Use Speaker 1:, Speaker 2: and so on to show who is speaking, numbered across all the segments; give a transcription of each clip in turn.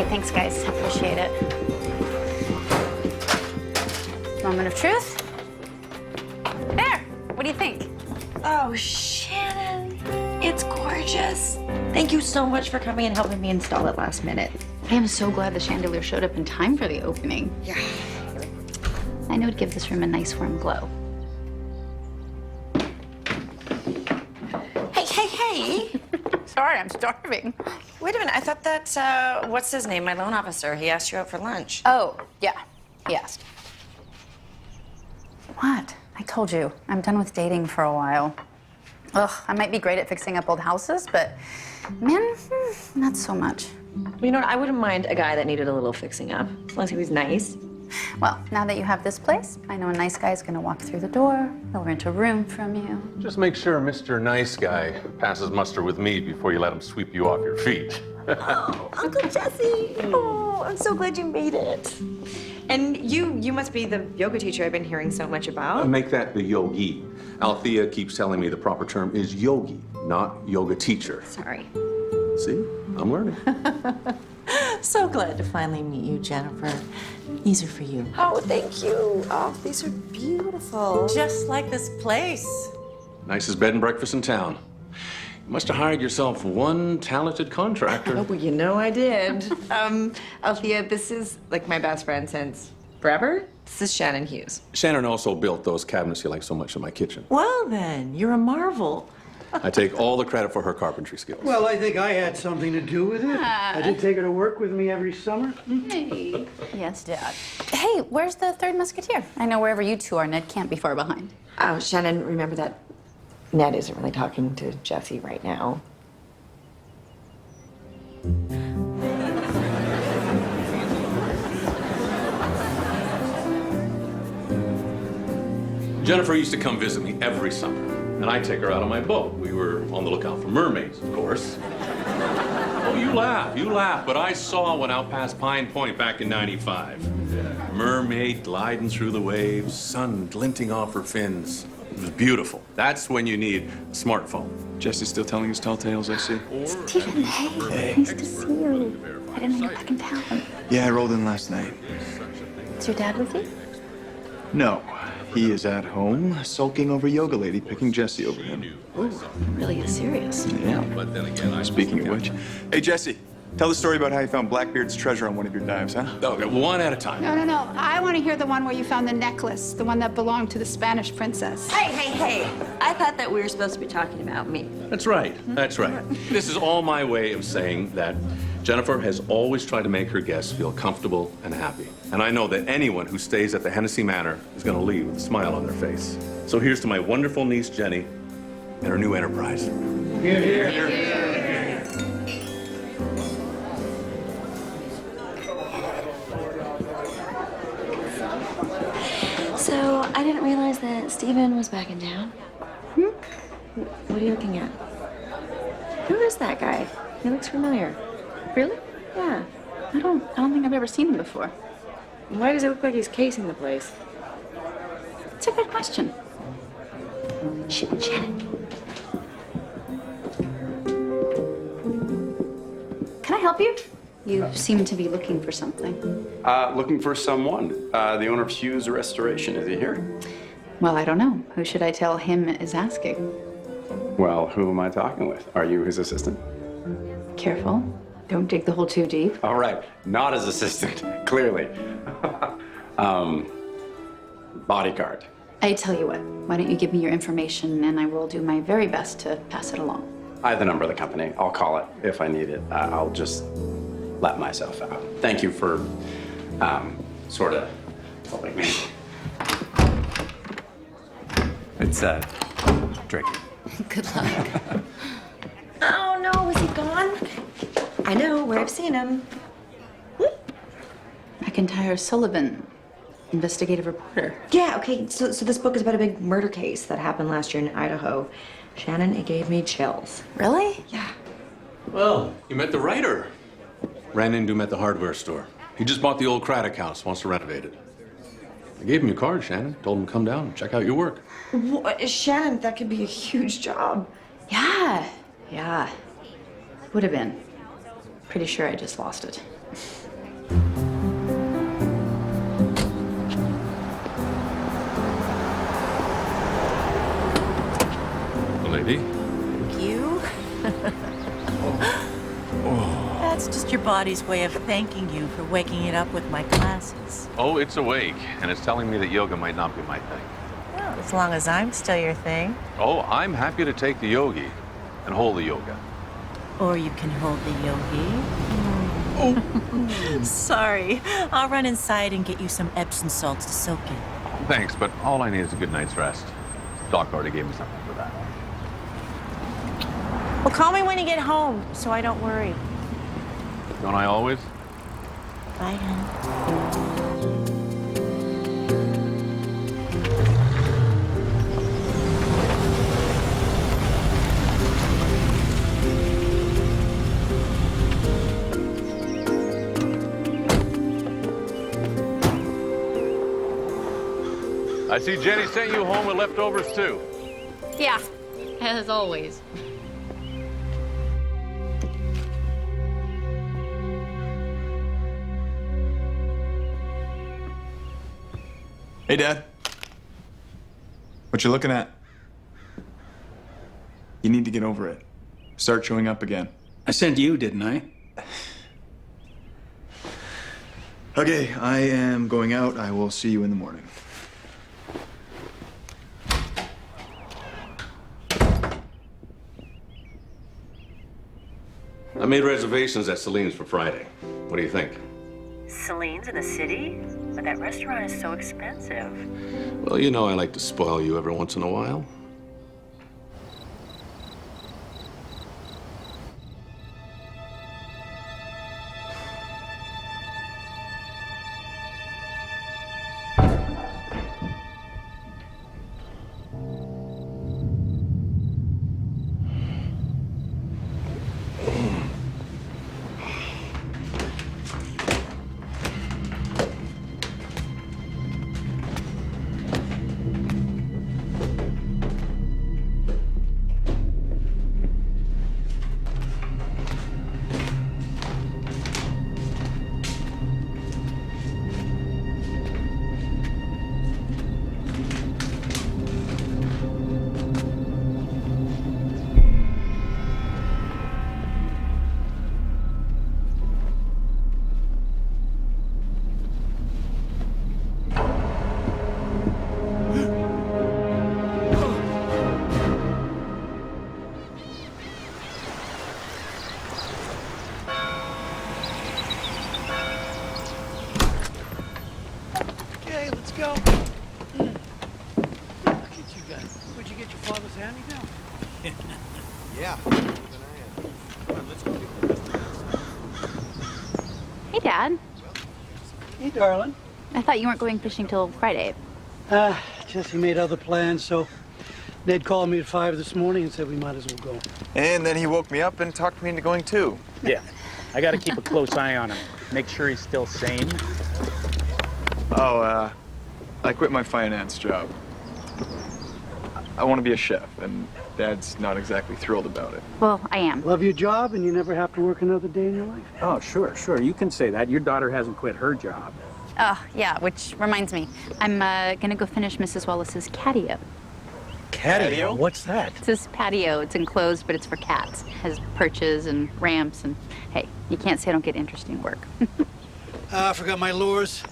Speaker 1: Thanks, guys. Appreciate it. Moment of truth. There. What do you think?
Speaker 2: Oh, Shannon, it's gorgeous. Thank you so much for coming and helping me install it last minute.
Speaker 1: I am so glad the chandelier showed up in time for the opening.
Speaker 2: Yeah.
Speaker 1: I know it'd give this room a nice warm glow.
Speaker 2: Hey.
Speaker 1: Sorry, I'm starving.
Speaker 2: Wait a minute. I thought that, what's his name? My loan officer. He asked you out for lunch.
Speaker 1: Oh, yeah. He asked. What? I told you. I'm done with dating for a while. Ugh, I might be great at fixing up old houses, but man, not so much.
Speaker 2: You know what? I wouldn't mind a guy that needed a little fixing up, as long as he was nice.
Speaker 1: Well, now that you have this place, I know a nice guy's gonna walk through the door. He'll rent a room from you.
Speaker 3: Just make sure Mr. Nice Guy passes muster with me before you let him sweep you off your feet.
Speaker 2: Oh, Uncle Jesse. Oh, I'm so glad you made it. And you must be the yoga teacher I've been hearing so much about.
Speaker 3: Make that the yogi. Althea keeps telling me the proper term is yogi, not yoga teacher.
Speaker 2: Sorry.
Speaker 3: See? I'm learning.
Speaker 4: So glad to finally meet you, Jennifer. These are for you.
Speaker 2: Oh, thank you. Oh, these are beautiful.
Speaker 4: Just like this place.
Speaker 3: Nicest bed and breakfast in town. You must have hired yourself one talented contractor.
Speaker 2: Oh, well, you know I did. Althea, this is like my best friend since forever. This is Shannon Hughes.
Speaker 3: Shannon also built those cabinets you like so much in my kitchen.
Speaker 4: Well then, you're a marvel.
Speaker 3: I take all the credit for her carpentry skills.
Speaker 5: Well, I think I had something to do with it. I did take her to work with me every summer.
Speaker 1: Hey. Yes, Dad. Hey, where's the third musketeer? I know wherever you two are, Ned can't be far behind.
Speaker 2: Oh, Shannon, remember that Ned isn't really talking to Jesse right now.
Speaker 3: Jennifer used to come visit me every summer, and I'd take her out on my boat. We were on the lookout for mermaids, of course. Oh, you laugh, but I saw one out past Pine Point back in '95. Mermaid gliding through the waves, sun glinting off her fins. It was beautiful. That's when you need a smartphone.
Speaker 6: Jesse's still telling his tall tales, I see.
Speaker 1: Stephen, hey. Nice to see you. I didn't know you were back in town.
Speaker 6: Yeah, I rolled in last night.
Speaker 1: Is your dad with you?
Speaker 6: No, he is at home, sulking over yoga lady, picking Jesse over him.
Speaker 1: Ooh, really is serious.
Speaker 6: Yeah.
Speaker 3: But then again,
Speaker 6: Speaking of which, hey, Jesse, Tell the story about how you found Blackbeard's treasure on one of your dives, huh?
Speaker 3: Okay, one at a time.
Speaker 7: No. I want to hear the one where you found the necklace, the one that belonged to the Spanish princess.
Speaker 2: Hey. I thought that we were supposed to be talking about me.
Speaker 3: That's right. That's right. This is all my way of saying that Jennifer has always tried to make her guests feel comfortable and happy. And I know that anyone who stays at the Hennessy Manor is going to leave with a smile on their face. So here's to my wonderful niece, Jenny, and her new enterprise.
Speaker 5: Here.
Speaker 2: So, I didn't realize that Steven was back in town. What are you looking at? Who is that guy? He looks familiar.
Speaker 1: Really?
Speaker 2: Yeah.
Speaker 1: I don't think I've ever seen him before.
Speaker 2: Why does it look like he's casing the place?
Speaker 1: It's a good question.
Speaker 2: Shannon.
Speaker 1: Can I help you? You seem to be looking for something.
Speaker 8: Looking for someone. The owner of Hughes Restoration. Is he here?
Speaker 1: Well, I don't know. Who should I tell him is asking?
Speaker 8: Well, who am I talking with? Are you his assistant?
Speaker 1: Careful. Don't dig the hole too deep.
Speaker 8: All right, not his assistant, clearly. Bodyguard.
Speaker 1: I tell you what, why don't you give me your information and I will do my very best to pass it along.
Speaker 8: I have the number of the company. I'll call it if I need it. I'll just let myself out. Thank you for sort of helping me. It's tricky.
Speaker 1: Good luck.
Speaker 2: Oh no, is he gone? I know where I've seen him.
Speaker 1: McIntyre Sullivan, investigative reporter.
Speaker 2: Yeah, okay, so this book is about a big murder case that happened last year in Idaho. Shannon, it gave me chills.
Speaker 1: Really?
Speaker 2: Yeah.
Speaker 3: Well, you met the writer. Ran into him at the hardware store. He just bought the old Craddock house, wants to renovate it. I gave him your card, Shannon. Told him to come down and check out your work.
Speaker 2: Shannon, that could be a huge job.
Speaker 1: Yeah. Would have been. Pretty sure I just lost it.
Speaker 3: Lady?
Speaker 4: Thank you. That's just your body's way of thanking you for waking it up with my classes.
Speaker 3: Oh, it's awake, and it's telling me that yoga might not be my thing.
Speaker 4: Well, as long as I'm still your thing.
Speaker 3: Oh, I'm happy to take the yogi and hold the yoga.
Speaker 4: Or you can hold the yogi. Sorry. I'll run inside and get you some Epsom salts to soak in.
Speaker 3: Thanks, but all I need is a good night's rest. Doc already gave me something for that.
Speaker 4: Well, call me when you get home, so I don't worry.
Speaker 3: Don't I always?
Speaker 4: Bye, hon.
Speaker 3: I see Jenny sent you home with leftovers, too.
Speaker 1: Yeah, as always.
Speaker 6: Hey, Dad. What you looking at? You need to get over it. Start showing up again.
Speaker 5: I sent you, didn't I?
Speaker 6: Okay, I am going out. I will see you in the morning.
Speaker 3: I made reservations at Celine's for Friday. What do you think?
Speaker 4: Celine's in the city? But that restaurant is so expensive.
Speaker 3: Well, you know I like to spoil you every once in a while.
Speaker 5: you get your father's hand-me-down?
Speaker 6: Yeah.
Speaker 1: Hey, Dad.
Speaker 5: Hey, darling.
Speaker 1: I thought you weren't going fishing till Friday.
Speaker 5: Jesse made other plans, so Ned called me at 5 this morning and said we might as well go.
Speaker 6: And then he woke me up and talked me into going too.
Speaker 9: Yeah, I gotta keep a close eye on him. Make sure he's still sane.
Speaker 6: Oh, I quit my finance job. I want to be a chef, and Dad's not exactly thrilled about it.
Speaker 1: Well, I am.
Speaker 5: Love your job and you never have to work another day in your life?
Speaker 9: Oh, sure. You can say that. Your daughter hasn't quit her job.
Speaker 1: Oh, yeah, which reminds me. I'm gonna go finish Mrs. Wallace's catio.
Speaker 5: Catio? What's that?
Speaker 1: It's this patio. It's enclosed, but it's for cats. It has perches and ramps, and hey, you can't say I don't get interesting work.
Speaker 5: I forgot my lures.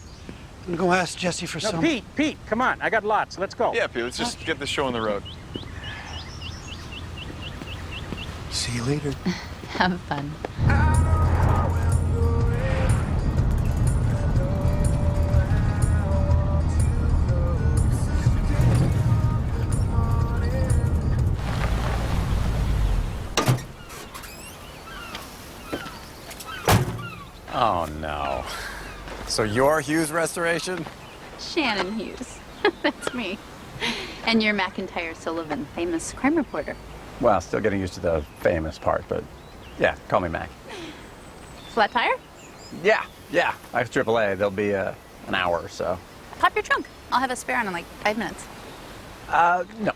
Speaker 5: I'm gonna go ask Jesse for
Speaker 9: No,
Speaker 5: some.
Speaker 9: Pete, come on. I got lots. Let's go.
Speaker 6: Yeah, Pete, let's just get the show on the road. See you later.
Speaker 1: Have fun.
Speaker 8: Oh, no. So you're Hughes Restoration?
Speaker 1: Shannon Hughes. That's me. And you're McIntyre Sullivan, famous crime reporter.
Speaker 8: Well, still getting used to the famous part, but yeah, call me Mac.
Speaker 1: Flat tire?
Speaker 8: Yeah. I have AAA. There'll be an hour or so.
Speaker 1: Pop your trunk. I'll have a spare on in like 5 minutes.
Speaker 8: No.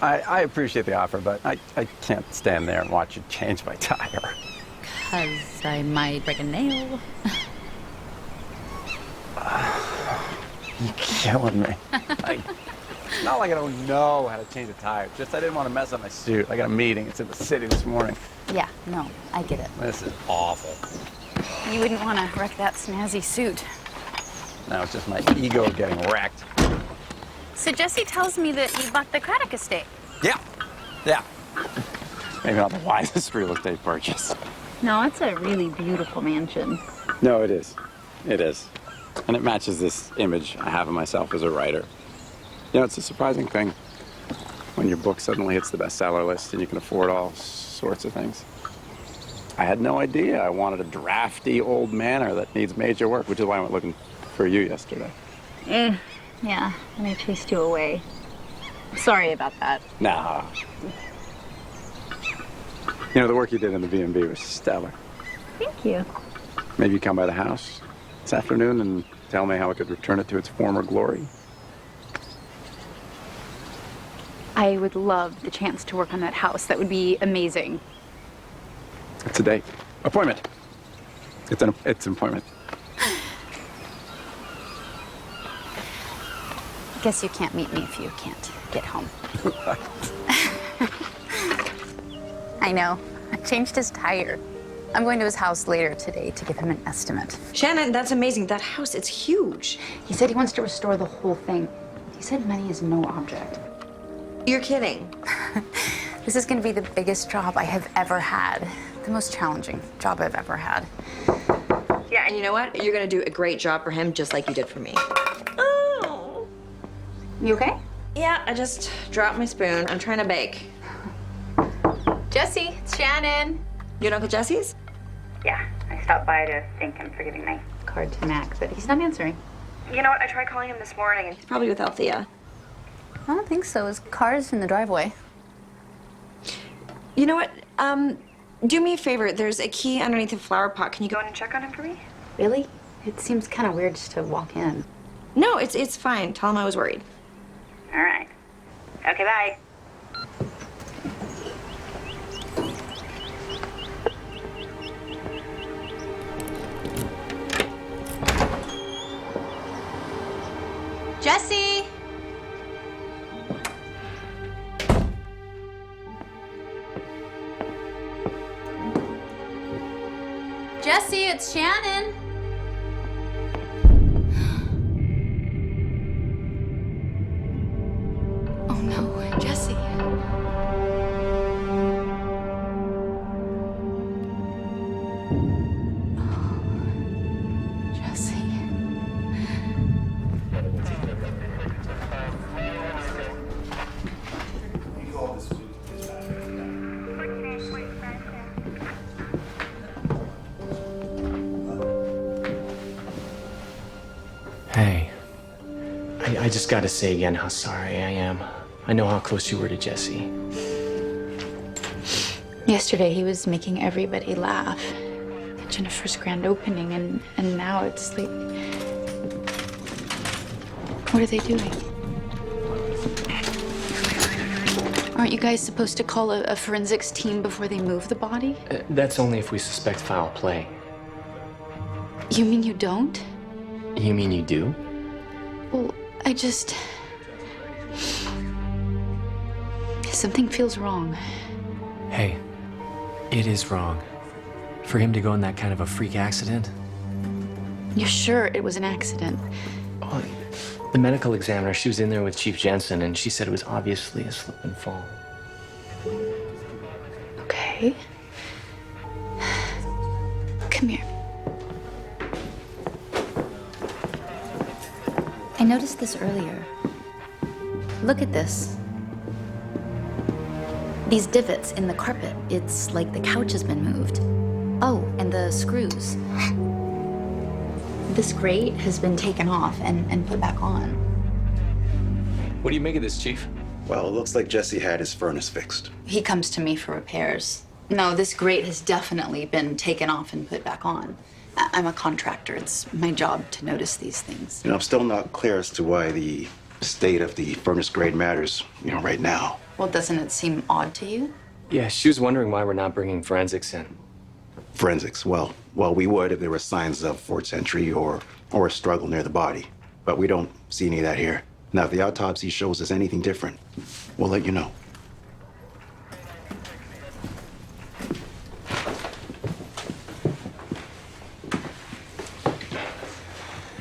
Speaker 8: I appreciate the offer, but I can't stand there and watch you change my tire.
Speaker 1: 'Cause I might break a nail.
Speaker 8: You're killing me. It's not like I don't know how to change a tire. Just I didn't want to mess up my suit. I got a meeting. It's in the city this morning.
Speaker 1: Yeah, no, I get it.
Speaker 8: This is awful.
Speaker 1: You wouldn't want to wreck that snazzy suit.
Speaker 8: Now it's just my ego getting wrecked.
Speaker 1: So Jesse tells me that you bought the Craddock estate.
Speaker 8: Yeah. Maybe not the wisest real estate purchase.
Speaker 1: No, it's a really beautiful mansion.
Speaker 8: No, it is. It is. And it matches this image I have of myself as a writer. You know, it's a surprising thing when your book suddenly hits the bestseller list and you can afford all sorts of things. I had no idea I wanted a drafty old manor that needs major work, which is why I went looking for you yesterday.
Speaker 1: Yeah, and I chased you away. Sorry about that.
Speaker 8: Nah. You know, the work you did in the B&B was stellar.
Speaker 1: Thank you.
Speaker 8: Maybe you come by the house this afternoon and tell me how I could return it to its former glory.
Speaker 1: I would love the chance to work on that house. That would be amazing.
Speaker 8: It's a date. Appointment. It's an appointment.
Speaker 1: I guess you can't meet me if you can't get home. I know. I changed his tire. I'm going to his house later today to give him an estimate.
Speaker 2: Shannon, that's amazing. That house, it's huge.
Speaker 1: He said he wants to restore the whole thing. He said money is no object.
Speaker 2: You're kidding.
Speaker 1: This is going to be the biggest job I have ever had. The most challenging job I've ever had.
Speaker 2: Yeah, and you know what? You're gonna do a great job for him, just like you did for me. Oh.
Speaker 1: You okay?
Speaker 2: Yeah, I just dropped my spoon. I'm trying to bake.
Speaker 1: Jesse, it's Shannon.
Speaker 2: You at Uncle Jesse's?
Speaker 1: Yeah, I stopped by to thank him for giving my card to Mac, but he's not answering.
Speaker 2: You know what? I tried calling him this morning, and he's probably with Althea.
Speaker 1: I don't think so. His car's in the driveway.
Speaker 2: You know what? Do me a favor. There's a key underneath the flower pot. Can you go in and check on him for me?
Speaker 1: Really? It seems kind of weird just to walk in.
Speaker 2: No, it's fine. Tell him I was worried.
Speaker 1: All right. Okay, bye. Jesse! Jesse, it's Shannon. Oh no, Jesse. Jesse.
Speaker 10: I just gotta say again how sorry I am. I know how close you were to Jesse.
Speaker 1: Yesterday, he was making everybody laugh at Jennifer's grand opening, and now it's like, what are they doing? Aren't you guys supposed to call a forensics team before they move the body?
Speaker 10: That's only if we suspect foul play.
Speaker 1: You mean you don't?
Speaker 10: You mean you do?
Speaker 1: Well, something feels wrong.
Speaker 10: Hey, it is wrong. For him to go in that kind of a freak accident?
Speaker 1: You're sure it was an accident?
Speaker 10: Oh, the medical examiner, she was in there with Chief Jensen, and she said it was obviously a slip and fall.
Speaker 1: Okay. Come here. I noticed this earlier. Look at this. These divots in the carpet. It's like the couch has been moved. Oh, and the screws. This grate has been taken off and put back on.
Speaker 10: What do you make of this, Chief?
Speaker 11: Well, it looks like Jesse had his furnace fixed.
Speaker 1: He comes to me for repairs. No, this grate has definitely been taken off and put back on. I'm a contractor. It's my job to notice these things.
Speaker 11: I'm still not clear as to why the state of the furnace grade matters, right now.
Speaker 1: Well, doesn't it seem odd to you?
Speaker 10: Yeah, she was wondering why we're not bringing forensics in.
Speaker 11: Forensics, well, we would if there were signs of forced entry or a struggle near the body. But we don't see any of that here. Now, if the autopsy shows us anything different, we'll let you know.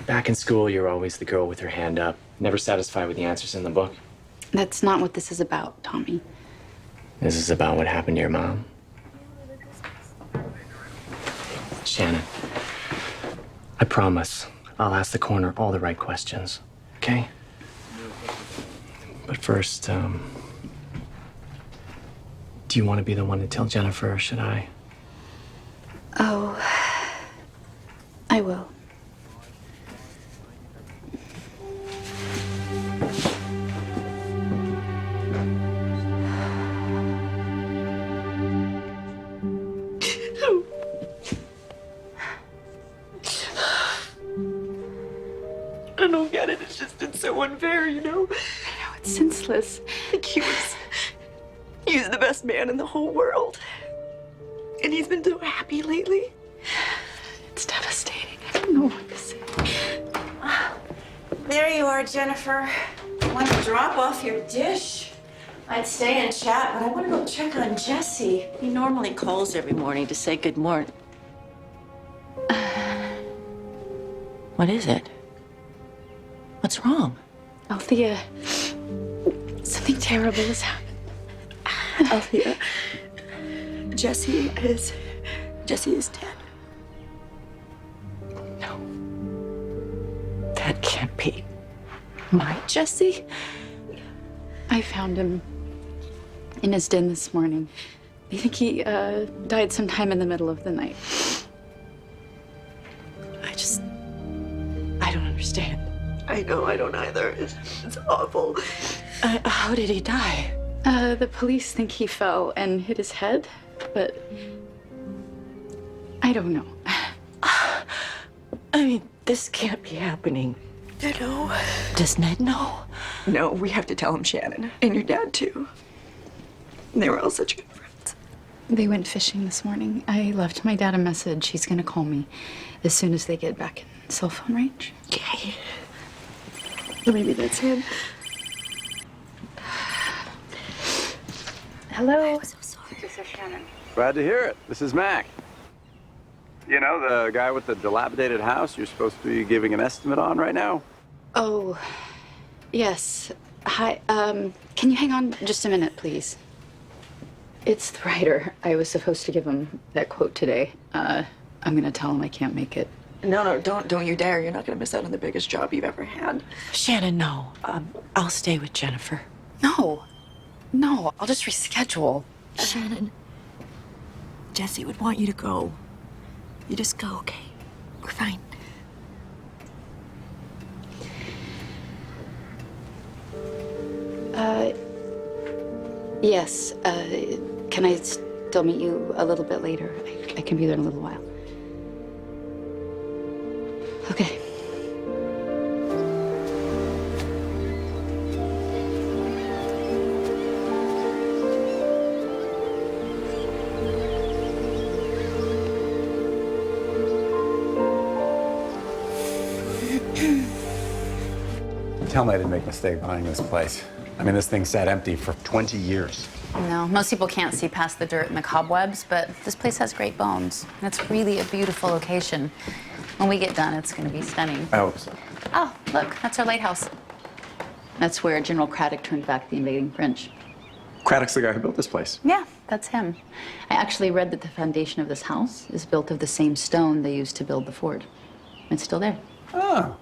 Speaker 10: Back in school, you're always the girl with her hand up, never satisfied with the answers in the book.
Speaker 1: That's not what this is about, Tommy.
Speaker 10: This is about what happened to your mom. Shannon, I promise I'll ask the coroner all the right questions, okay? But first, do you want to be the one to tell Jennifer, or should I?
Speaker 1: Oh, I will.
Speaker 2: I don't get it. It's so unfair, I know,
Speaker 1: it's senseless.
Speaker 2: Like he's the best man in the whole world. And he's been so happy lately.
Speaker 1: It's devastating. I don't know what to say.
Speaker 4: There you are, Jennifer. Want to drop off your dish? I'd stay and chat, but I want to go check on Jesse. He normally calls every morning to say good morning. What is it? What's wrong?
Speaker 1: Althea, something terrible has happened.
Speaker 2: Althea, Jesse is dead.
Speaker 1: No.
Speaker 2: That can't be. My Jesse?
Speaker 1: I found him in his den this morning. I think he died sometime in the middle of the night.
Speaker 2: I don't understand. I know, I don't either. It's awful. How did he die?
Speaker 1: The police think he fell and hit his head, but I don't know.
Speaker 2: I mean, this can't be happening. Does Ned know? No, we have to tell him, Shannon. And your dad, too. They were all such good friends.
Speaker 1: They went fishing this morning. I left my dad a message. He's gonna call me as soon as they get back in cell phone range.
Speaker 2: Okay. Or maybe that's him.
Speaker 1: Hello?
Speaker 2: I'm so sorry.
Speaker 1: This is Shannon.
Speaker 8: Glad to hear it. This is Mac. You know, the guy with the dilapidated house you're supposed to be giving an estimate on right now?
Speaker 1: Oh, yes. Hi, can you hang on just a minute, please? It's the writer. I was supposed to give him that quote today. I'm gonna tell him I can't make it.
Speaker 2: No, don't you dare. You're not gonna miss out on the biggest job you've ever had.
Speaker 4: Shannon, no. I'll stay with Jennifer.
Speaker 1: No, I'll just reschedule.
Speaker 2: Shannon, Jesse would want you to go. You just go, okay? We're fine.
Speaker 1: Yes. Can I still meet you a little bit later? I can be there in a little while. Okay.
Speaker 8: Tell me I didn't make a mistake buying this place. I mean, this thing sat empty for 20 years.
Speaker 12: No, most people can't see past the dirt and the cobwebs, but this place has great bones. And it's really a beautiful location. When we get done, it's going to be stunning.
Speaker 8: I hope so.
Speaker 12: Oh, look, that's our lighthouse.
Speaker 1: That's where General Craddock turned back the invading French.
Speaker 8: Craddock's the guy who built this place.
Speaker 12: Yeah, that's him.
Speaker 1: I actually read that the foundation of this house is built of the same stone they used to build the fort. It's still there.
Speaker 8: Oh.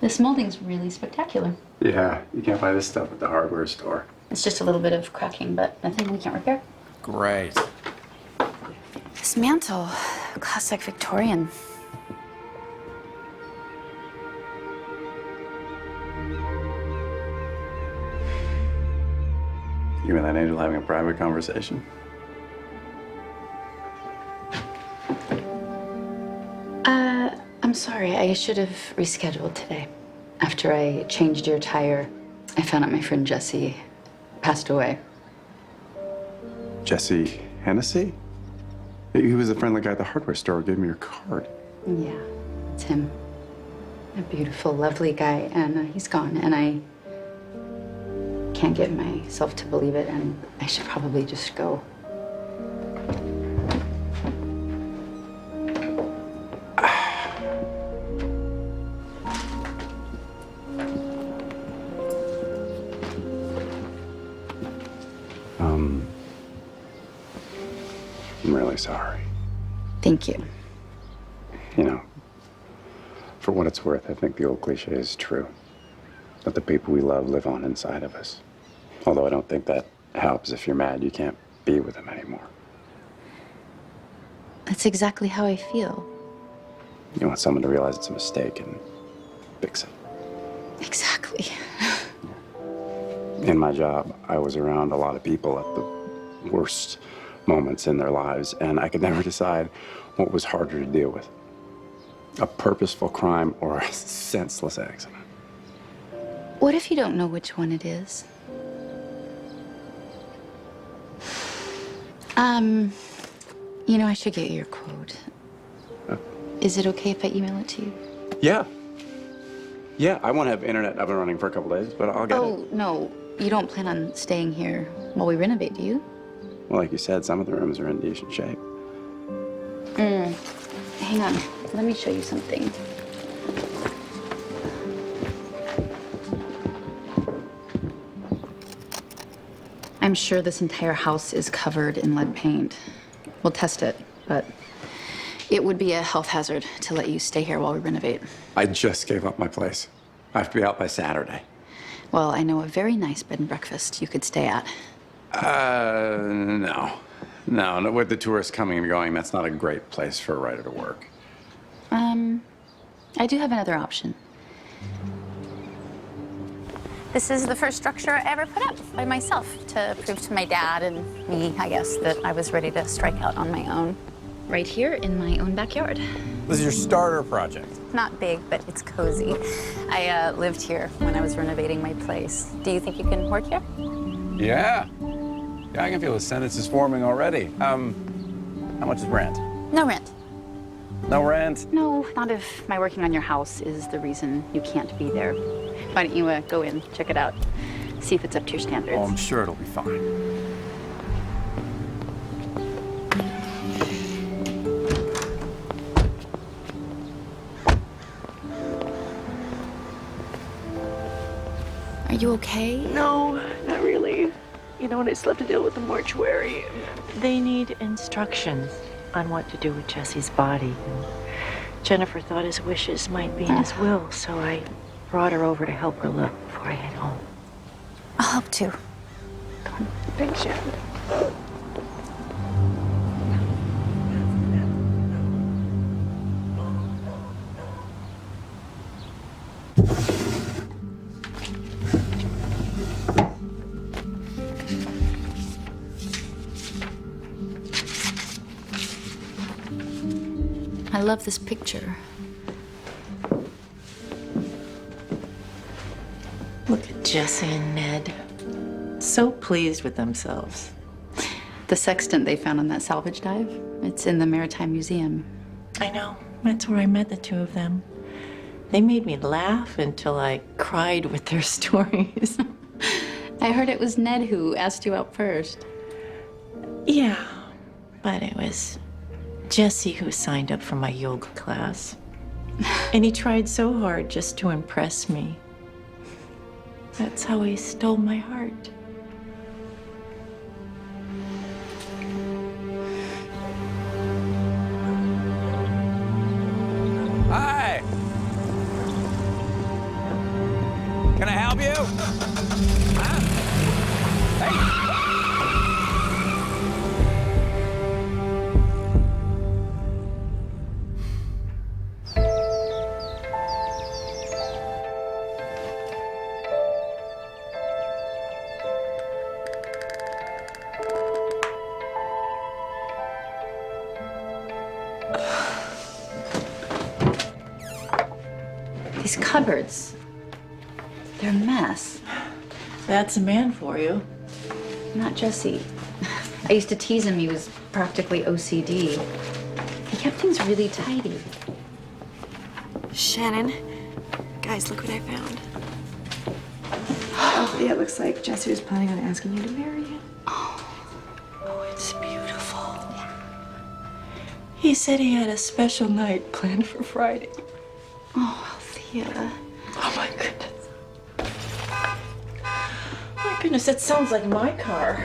Speaker 1: This molding's really spectacular.
Speaker 8: Yeah, you can't buy this stuff at the hardware store.
Speaker 1: It's just a little bit of cracking, but nothing we can't repair.
Speaker 8: Great.
Speaker 12: This mantle, classic Victorian.
Speaker 8: You and that angel having a private conversation?
Speaker 1: I'm sorry. I should have rescheduled today. After I changed your tire, I found out my friend Jesse passed away.
Speaker 8: Jesse Hennessy? He was a friendly guy at the hardware store who gave me your card.
Speaker 1: Yeah, it's him. A beautiful, lovely guy, and he's gone, and I can't get myself to believe it, and I should probably just go.
Speaker 8: I'm really sorry.
Speaker 1: Thank you.
Speaker 8: You know, for what it's worth, I think the old cliche is true. That the people we love live on inside of us. Although I don't think that helps if you're mad you can't be with them anymore.
Speaker 1: That's exactly how I feel.
Speaker 8: You want someone to realize it's a mistake and fix it.
Speaker 1: Exactly.
Speaker 8: In my job, I was around a lot of people at the worst moments in their lives, and I could never decide what was harder to deal with. A purposeful crime or a senseless accident.
Speaker 1: What if you don't know which one it is? You know, I should get you your quote. Is it okay if I email it to you?
Speaker 8: Yeah. Yeah, I won't have internet up and running for a couple days, but I'll get it.
Speaker 1: Oh, no. You don't plan on staying here while we renovate, do you?
Speaker 8: Well, like you said, some of the rooms are in decent shape.
Speaker 1: Hang on. Let me show you something. I'm sure this entire house is covered in lead paint. We'll test it, but it would be a health hazard to let you stay here while we renovate.
Speaker 8: I just gave up my place. I have to be out by Saturday.
Speaker 1: Well, I know a very nice bed and breakfast you could stay at.
Speaker 8: No. No, with the tourists coming and going, that's not a great place for a writer to work.
Speaker 1: I do have another option.
Speaker 12: This is the first structure I ever put up by myself to prove to my dad and me, I guess, that I was ready to strike out on my own.
Speaker 1: Right here in my own backyard.
Speaker 8: This is your starter project.
Speaker 12: Not big, but it's cozy. I lived here when I was renovating my place. Do you think you can work here?
Speaker 8: Yeah. Yeah, I can feel the sentence is forming already. How much is rent?
Speaker 12: No rent.
Speaker 8: No rent?
Speaker 1: No, not if my working on your house is the reason you can't be there. Why don't you go in, check it out, see if it's up to your standards.
Speaker 8: Oh, I'm sure it'll be fine.
Speaker 1: Are you okay?
Speaker 4: No, not really. You know, when I still have to deal with the mortuary. They need instructions on what to do with Jesse's body. And Jennifer thought his wishes might be in his will, so I brought her over to help her look before I head home.
Speaker 12: I'll help too.
Speaker 4: Thanks, Shannon.
Speaker 12: I love this picture.
Speaker 4: Look at Jesse and Ned. So pleased with themselves.
Speaker 1: The sextant they found on that salvage dive, it's in the Maritime Museum.
Speaker 4: I know. That's where I met the two of them. They made me laugh until I cried with their stories.
Speaker 1: I heard it was Ned who asked you out first.
Speaker 4: Yeah, but it was Jesse who signed up for my yoga class. And he tried so hard just to impress me. That's how he stole my heart.
Speaker 13: Hi! Can I help you? Huh? Hey!
Speaker 1: These cupboards, they're a mess.
Speaker 4: That's a man for you.
Speaker 1: Not Jesse. I used to tease him he was practically OCD. He kept things really tidy.
Speaker 2: Shannon, guys, look what I found. Oh, yeah, it looks like Jesse was planning on asking you to marry him.
Speaker 4: Oh, it's beautiful. He said he had a special night planned for Friday.
Speaker 1: Oh, Althea.
Speaker 4: Oh, my goodness. My goodness, that sounds like my car.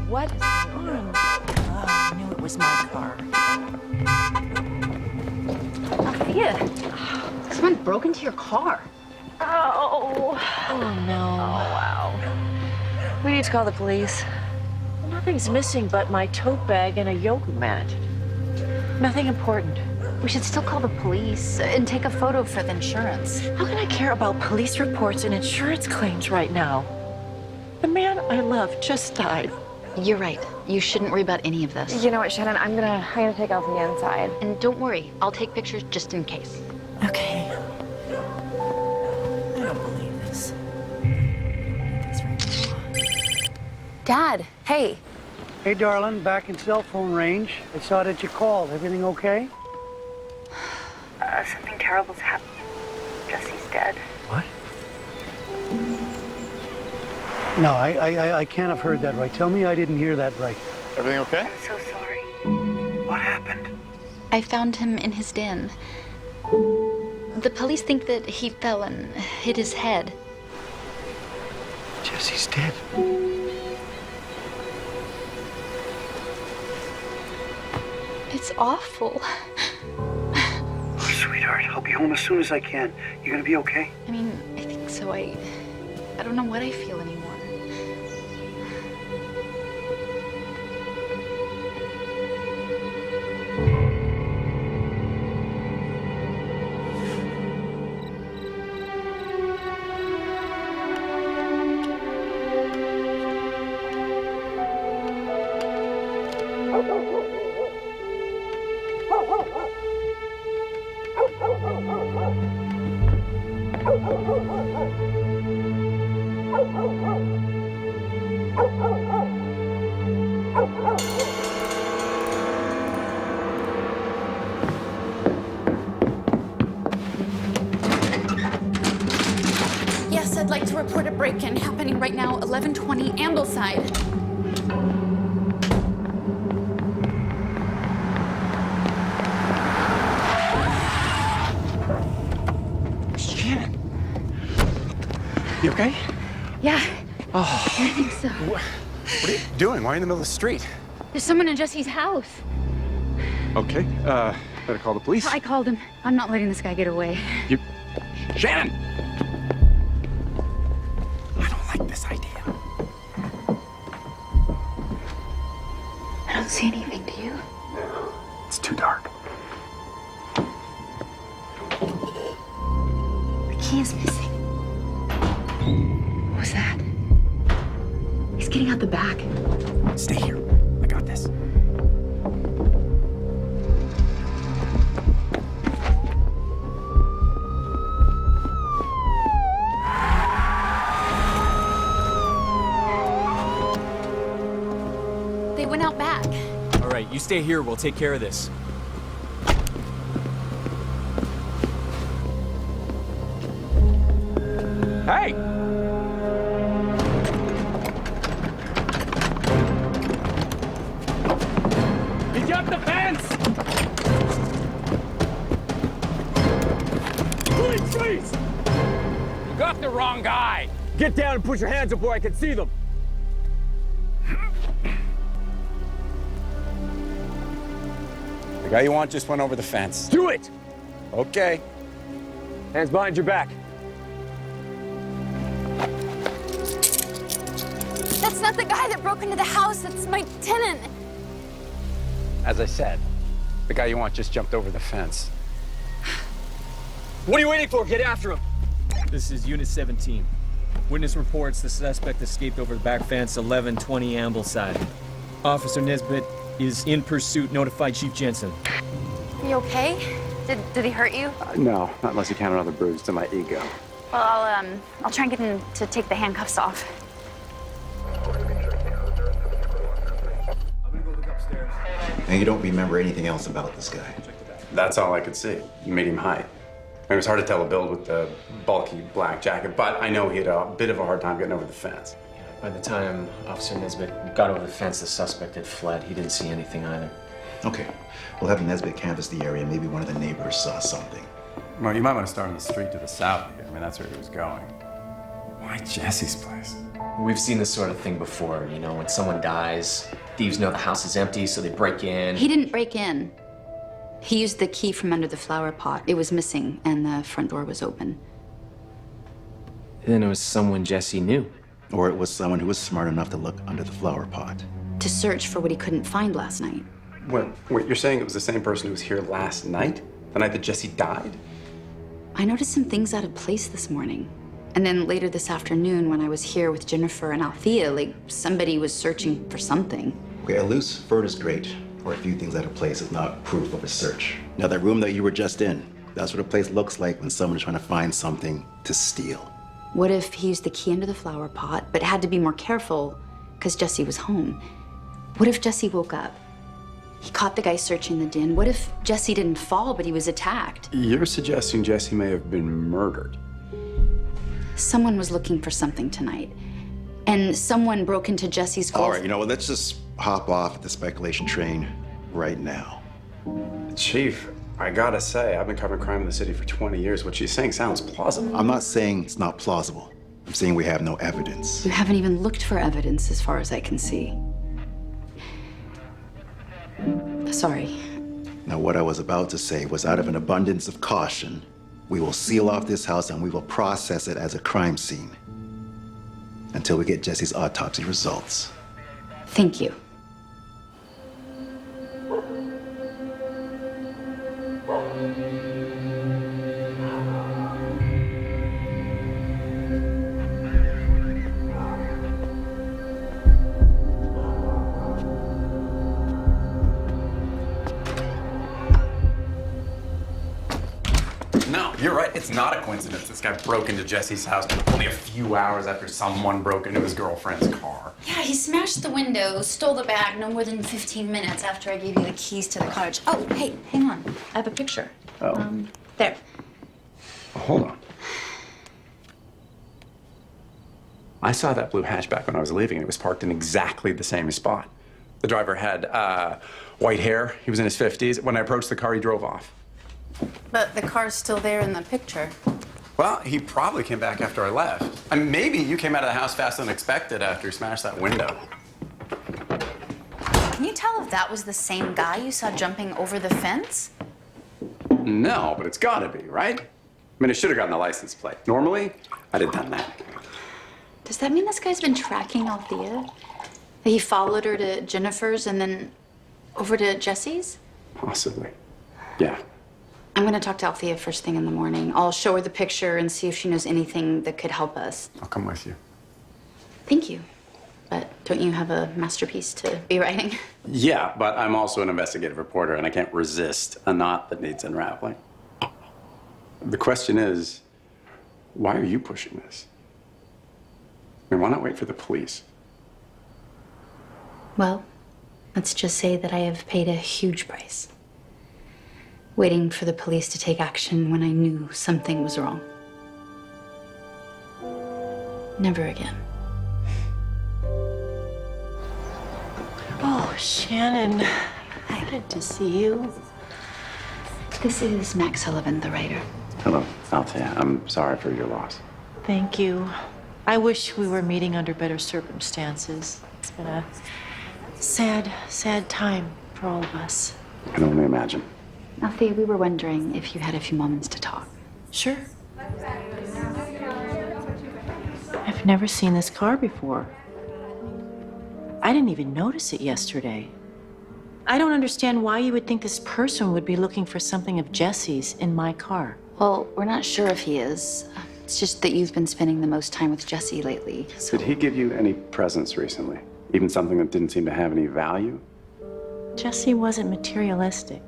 Speaker 4: What is going on? Oh, I knew it was my car.
Speaker 1: Althea, someone broke into your car.
Speaker 4: Oh. Oh, no.
Speaker 2: Oh, wow. We need to call the police.
Speaker 4: Nothing's missing but my tote bag and a yoga mat. Nothing important.
Speaker 1: We should still call the police and take a photo for the insurance.
Speaker 4: How can I care about police reports and insurance claims right now? The man I love just died.
Speaker 1: You're right. You shouldn't worry about any of this.
Speaker 2: You know what, Shannon? I'm gonna take off the inside.
Speaker 1: And don't worry, I'll take pictures just in case.
Speaker 4: Okay. I don't believe this.
Speaker 1: Dad, hey.
Speaker 5: Hey, darling, back in cell phone range. I saw that you called. Everything okay?
Speaker 14: Something terrible's happened. Jesse's dead.
Speaker 5: What? No, I can't have heard that right. Tell me I didn't hear that right.
Speaker 6: Everything okay?
Speaker 14: I'm so sorry.
Speaker 5: What happened?
Speaker 1: I found him in his den. The police think that he fell and hit his head.
Speaker 5: Jesse's dead.
Speaker 1: It's awful.
Speaker 5: Oh, sweetheart, I'll be home as soon as I can. You gonna be okay?
Speaker 1: I mean, I think so. I don't know what I feel anymore.
Speaker 12: Yes, I'd like to report a break-in happening right now, 1120 Ambleside.
Speaker 8: Shannon. You okay?
Speaker 1: Yeah.
Speaker 8: Oh.
Speaker 1: I think so.
Speaker 8: What are you doing? Why are you in the middle of the street?
Speaker 1: There's someone in Jesse's house.
Speaker 8: Okay, better call the police.
Speaker 1: I called him. I'm not letting this guy get away.
Speaker 8: You... Shannon! I don't like this idea.
Speaker 1: I don't see anything, do you?
Speaker 8: It's too dark.
Speaker 1: The key is missing. What was that? He's getting out the back.
Speaker 8: Stay here.
Speaker 12: They went out back.
Speaker 15: All right, you stay here. We'll take care of this. Hey! He jumped the fence! Please, freeze! You got the wrong guy! Get down and put your hands up where I can see them!
Speaker 8: The guy you want just went over the fence.
Speaker 15: Do it!
Speaker 8: Okay.
Speaker 15: Hands behind your back.
Speaker 12: That's not the guy that broke into the house. That's my tenant.
Speaker 8: As I said, the guy you want just jumped over the fence.
Speaker 15: What are you waiting for? Get after him! This is Unit 17. Witness reports the suspect escaped over the back fence, 1120 Ambleside. Officer Nesbitt is in pursuit. Notify Chief Jensen.
Speaker 12: Are you okay? Did he hurt you?
Speaker 8: No, not unless you count another bruise to my ego.
Speaker 12: Well, I'll try and get him to take the handcuffs off.
Speaker 11: And you don't remember anything else about this guy?
Speaker 8: That's all I could see. Medium height. It was hard to tell a build with the bulky black jacket, but I know he had a bit of a hard time getting over the fence.
Speaker 10: By the time Officer Nesbitt got over the fence, the suspect had fled. He didn't see anything either.
Speaker 11: Okay. We'll have Nesbitt canvass the area. Maybe one of the neighbors saw something.
Speaker 8: Well, you might want to start on the street to the south here. I mean, that's where he was going. Why Jesse's place?
Speaker 10: We've seen this sort of thing before. You know, when someone dies, thieves know the house is empty, so they break in.
Speaker 1: He didn't break in. He used the key from under the flower pot. It was missing, and the front door was open.
Speaker 10: Then it was someone Jesse knew.
Speaker 11: Or it was someone who was smart enough to look under the flower pot.
Speaker 1: To search for what he couldn't find last night.
Speaker 8: Wait, you're saying it was the same person who was here last night? The night that Jesse died?
Speaker 1: I noticed some things out of place this morning. And then later this afternoon, when I was here with Jennifer and Althea, like somebody was searching for something.
Speaker 11: Okay, a loose fur is great, or a few things out of place is not proof of a search. Now, that room that you were just in, that's what a place looks like when someone is trying to find something to steal.
Speaker 1: What if he used the key under the flower pot, but had to be more careful because Jesse was home? What if Jesse woke up? He caught the guy searching the den. What if Jesse didn't fall, but he was attacked?
Speaker 8: You're suggesting Jesse may have been murdered.
Speaker 1: Someone was looking for something tonight. And someone broke into Jesse's golf.
Speaker 11: All right, you know what? Let's just hop off the speculation train right now.
Speaker 8: Chief, I gotta say, I've been covering crime in the city for 20 years. What she's saying sounds plausible.
Speaker 11: I'm not saying it's not plausible. I'm saying we have no evidence.
Speaker 1: You haven't even looked for evidence as far as I can see. Sorry.
Speaker 11: Now, what I was about to say was out of an abundance of caution, we will seal off this house and we will process it as a crime scene until we get Jesse's autopsy results.
Speaker 1: Thank you.
Speaker 8: No, you're right. It's not a coincidence this guy broke into Jesse's house only a few hours after someone broke into his girlfriend's car.
Speaker 12: Yeah, he smashed the window, stole the bag no more than 15 minutes after I gave you the keys to the cottage. Oh, hey, hang on. I have a picture.
Speaker 8: Oh.
Speaker 12: There.
Speaker 8: Hold on. I saw that blue hatchback when I was leaving, and it was parked in exactly the same spot. The driver had white hair. He was in his 50s. When I approached the car, he drove off.
Speaker 12: But the car's still there in the picture.
Speaker 8: Well, he probably came back after I left. I mean, maybe you came out of the house faster than expected after he smashed that window.
Speaker 12: Can you tell if that was the same guy you saw jumping over the fence?
Speaker 8: No, but it's gotta be, right? I mean, I should have gotten the license plate. Normally, I'd have done that.
Speaker 1: Does that mean this guy's been tracking Althea? That he followed her to Jennifer's and then over to Jesse's?
Speaker 8: Possibly. Yeah.
Speaker 1: I'm gonna talk to Althea first thing in the morning. I'll show her the picture and see if she knows anything that could help us.
Speaker 8: I'll come with you.
Speaker 1: Thank you. But don't you have a masterpiece to be writing?
Speaker 8: Yeah, but I'm also an investigative reporter, and I can't resist a knot that needs unraveling. The question is, why are you pushing this? I mean, why not wait for the police?
Speaker 1: Well, Let's just say that I have paid a huge price. Waiting for the police to take action when I knew something was wrong. Never again.
Speaker 4: Oh, Shannon. Good to see you.
Speaker 1: This is Max Sullivan, the writer.
Speaker 8: Hello, Althea. I'm sorry for your loss.
Speaker 4: Thank you. I wish we were meeting under better circumstances. It's been a sad, sad time for all of us.
Speaker 8: I can only imagine.
Speaker 1: Althea, we were wondering if you had a few moments to talk.
Speaker 4: Sure. I've never seen this car before. I didn't even notice it yesterday. I don't understand why you would think this person would be looking for something of Jesse's in my car.
Speaker 1: Well, we're not sure if he is. It's just that you've been spending the most time with Jesse lately. So...
Speaker 8: Did he give you any presents recently? Even something that didn't seem to have any value?
Speaker 4: Jesse wasn't materialistic.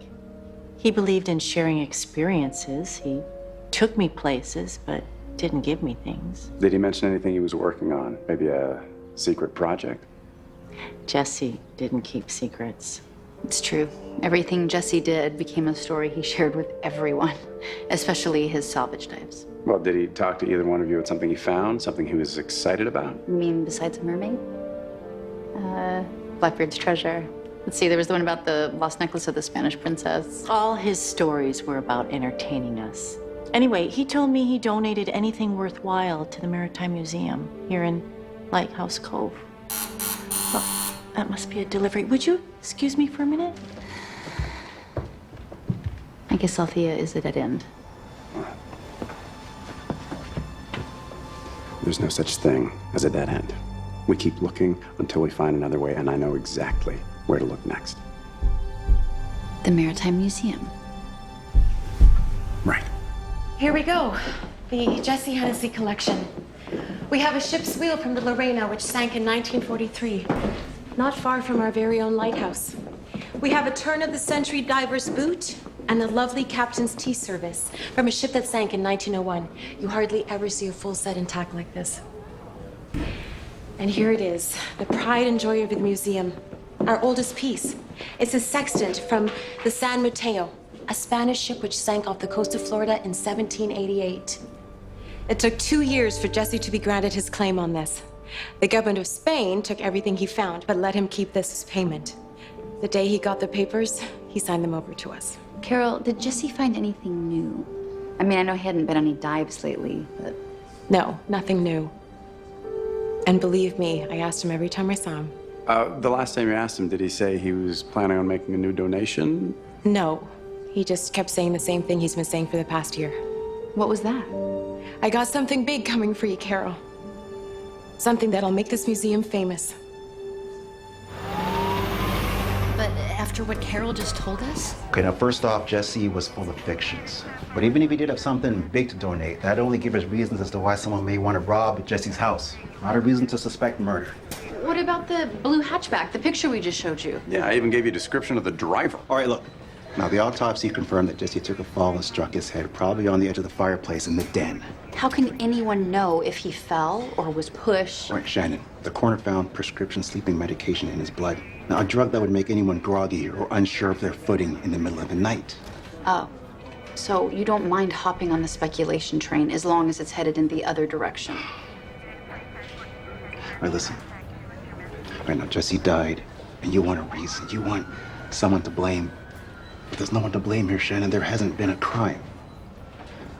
Speaker 4: He believed in sharing experiences. He took me places, but didn't give me things.
Speaker 8: Did he mention anything he was working on? Maybe a secret project?
Speaker 4: Jesse didn't keep secrets.
Speaker 1: It's true. Everything Jesse did became a story he shared with everyone, especially his salvage dives.
Speaker 8: Well, did he talk to either one of you about something he found, something he was excited about?
Speaker 1: You mean besides a mermaid? Blackbeard's treasure. Let's see, there was the one about the lost necklace of the Spanish princess.
Speaker 4: All his stories were about entertaining us. Anyway, he told me he donated anything worthwhile to the Maritime Museum here in Lighthouse Cove. Oh, that must be a delivery. Would you excuse me for a minute?
Speaker 1: I guess Althea is a dead end.
Speaker 8: There's no such thing as a dead end. We keep looking until we find another way, and I know exactly where to look next.
Speaker 1: The Maritime Museum.
Speaker 8: Right.
Speaker 16: Here we go. The Jesse Hennessy collection. We have a ship's wheel from the Lorena, which sank in 1943, not far from our very own lighthouse. We have a turn-of-the-century diver's boot and the lovely captain's tea service from a ship that sank in 1901. You hardly ever see a full set intact like this. And here it is, the pride and joy of the museum, our oldest piece. It's a sextant from the San Mateo, a Spanish ship which sank off the coast of Florida in 1788. It took 2 years for Jesse to be granted his claim on this. The government of Spain took everything he found, but let him keep this as payment. The day he got the papers, he signed them over to us.
Speaker 1: Carol, did Jesse find anything new? I mean, I know he hadn't been on any dives lately, but...
Speaker 16: No, nothing new. And believe me, I asked him every time I saw him.
Speaker 8: The last time you asked him, did he say he was planning on making a new donation?
Speaker 16: No. He just kept saying the same thing he's been saying for the past year.
Speaker 1: What was that?
Speaker 16: I got something big coming for you, Carol. Something that'll make this museum famous.
Speaker 12: But after what Carol just told us?
Speaker 11: Okay, now first off, Jesse was full of fictions. But even if he did have something big to donate, that'd only give us reasons as to why someone may want to rob Jesse's house. Not a reason to suspect murder.
Speaker 1: What about the blue hatchback, the picture we just showed you?
Speaker 8: Yeah, I even gave you a description of the driver.
Speaker 11: All right, look. Now, the autopsy confirmed that Jesse took a fall and struck his head, probably on the edge of the fireplace in the den.
Speaker 1: How can anyone know if he fell or was pushed?
Speaker 11: All right, Shannon. The coroner found prescription sleeping medication in his blood. Now, a drug that would make anyone groggy or unsure of their footing in the middle of the night.
Speaker 1: Oh. So you don't mind hopping on the speculation train as long as it's headed in the other direction?
Speaker 11: All right, listen. All right, now, Jesse died, and you want a reason. You want someone to blame. But there's no one to blame here, Shannon. There hasn't been a crime.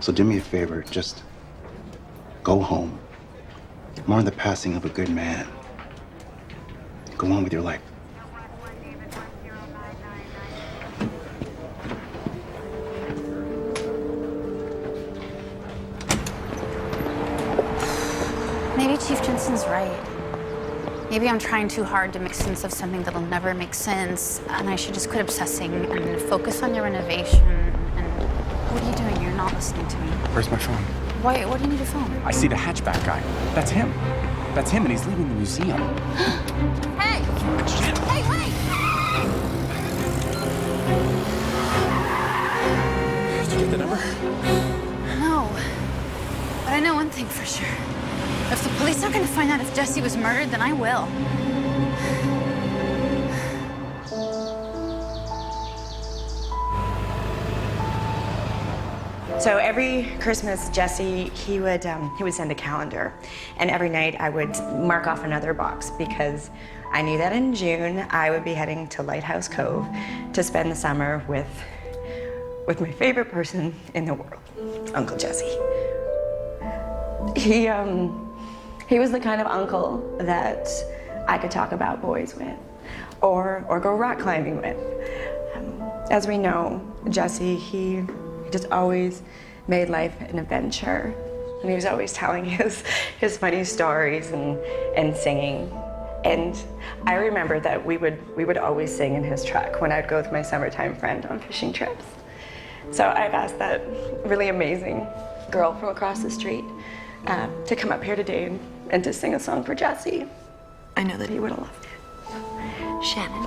Speaker 11: So do me a favor, just go home. Mourn the passing of a good man. Go on with your life.
Speaker 12: Maybe Chief Jensen's right. Maybe I'm trying too hard to make sense of something that'll never make sense, and I should just quit obsessing and focus on your renovation. And what are you doing? You're not listening to me.
Speaker 8: Where's my phone?
Speaker 12: Why? What do you need a phone?
Speaker 8: I see the hatchback guy. That's him. That's him, and he's leaving the museum.
Speaker 12: Hey! Hey, wait!
Speaker 8: Did you get the number?
Speaker 12: No. But I know one thing for sure. If the police are gonna find out if Jesse was murdered, then I will.
Speaker 2: So every Christmas, Jesse, he would send a calendar, and every night I would mark off another box because I knew that in June I would be heading to Lighthouse Cove to spend the summer with my favorite person in the world, Uncle Jesse. He was the kind of uncle that I could talk about boys with, or go rock climbing with. As we know, Jesse, he just always made life an adventure. And he was always telling his funny stories and singing. And I remember that we would always sing in his truck when I'd go with my summertime friend on fishing trips. So I've asked that really amazing girl from across the street to come up here today and to sing a song for Jesse. I know that he would have loved it.
Speaker 16: Shannon.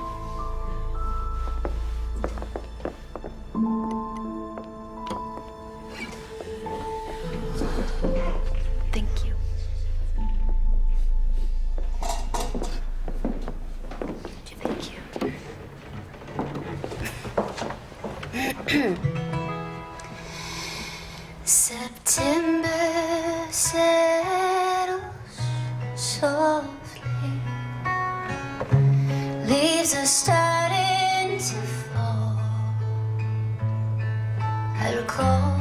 Speaker 16: Thank you. Thank you. September settles softly. Leaves are starting to fall. I recall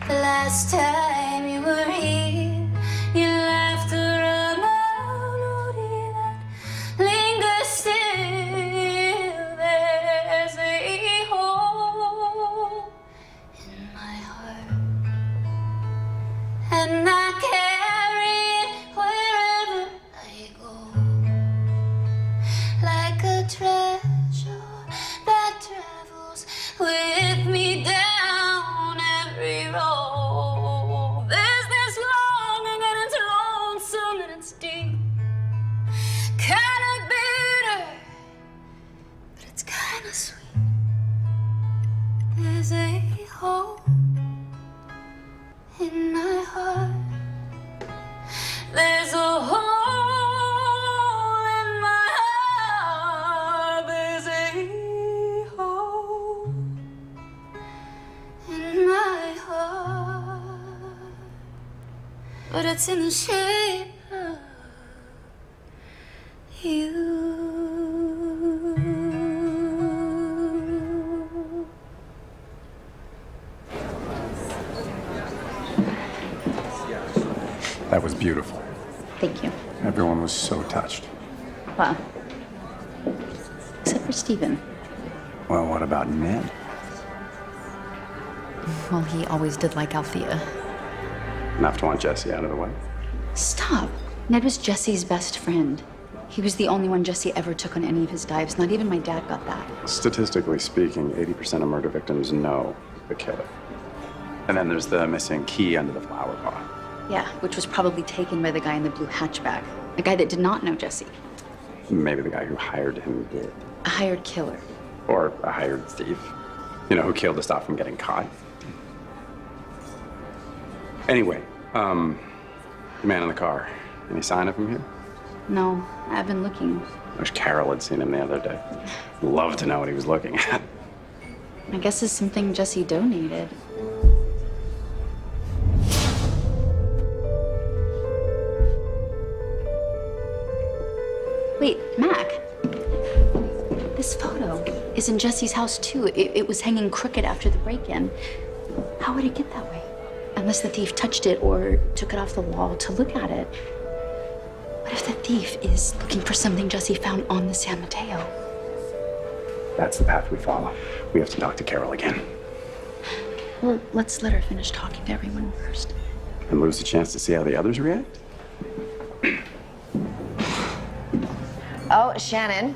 Speaker 16: the last time you were here. You laughed around a melody that lingers still. There's a hole in my heart, and I carry it wherever I go, like a treasure that travels with me down every road. There's this longing and it's lonesome and it's deep, kinda bitter, but it's kinda sweet. There's a hole in my heart. There's a hole in my heart. There's a hole in my heart, but it's in the shape of you.
Speaker 8: That was beautiful.
Speaker 1: Thank you.
Speaker 8: Everyone was so touched.
Speaker 1: Wow. Except for Stephen.
Speaker 8: Well, what about Ned?
Speaker 1: Well, he always did like Althea.
Speaker 8: Enough to want Jesse out of the way.
Speaker 1: Stop. Ned was Jesse's best friend. He was the only one Jesse ever took on any of his dives. Not even my dad got that.
Speaker 8: Statistically speaking, 80% of murder victims know the killer. And then there's the missing key under the flower pot.
Speaker 1: Yeah, which was probably taken by the guy in the blue hatchback. A guy that did not know Jesse.
Speaker 8: Maybe the guy who hired him did.
Speaker 1: A hired killer.
Speaker 8: Or a hired thief. You know, who killed to stop from getting caught. Anyway, the man in the car. Any sign of him here?
Speaker 1: No, I've been looking.
Speaker 8: I wish Carol had seen him the other day. Love to know what he was looking at.
Speaker 1: I guess it's something Jesse donated. Wait, Mac. This photo is in Jesse's house, too. It was hanging crooked after the break-in. How would it get that way? Unless the thief touched it or took it off the wall to look at it. What if the thief is looking for something Jesse found on the San Mateo?
Speaker 8: That's the path we follow. We have to talk to Carol again.
Speaker 1: Well, let's let her finish talking to everyone first.
Speaker 8: And lose the chance to see how the others react?
Speaker 2: Oh, Shannon,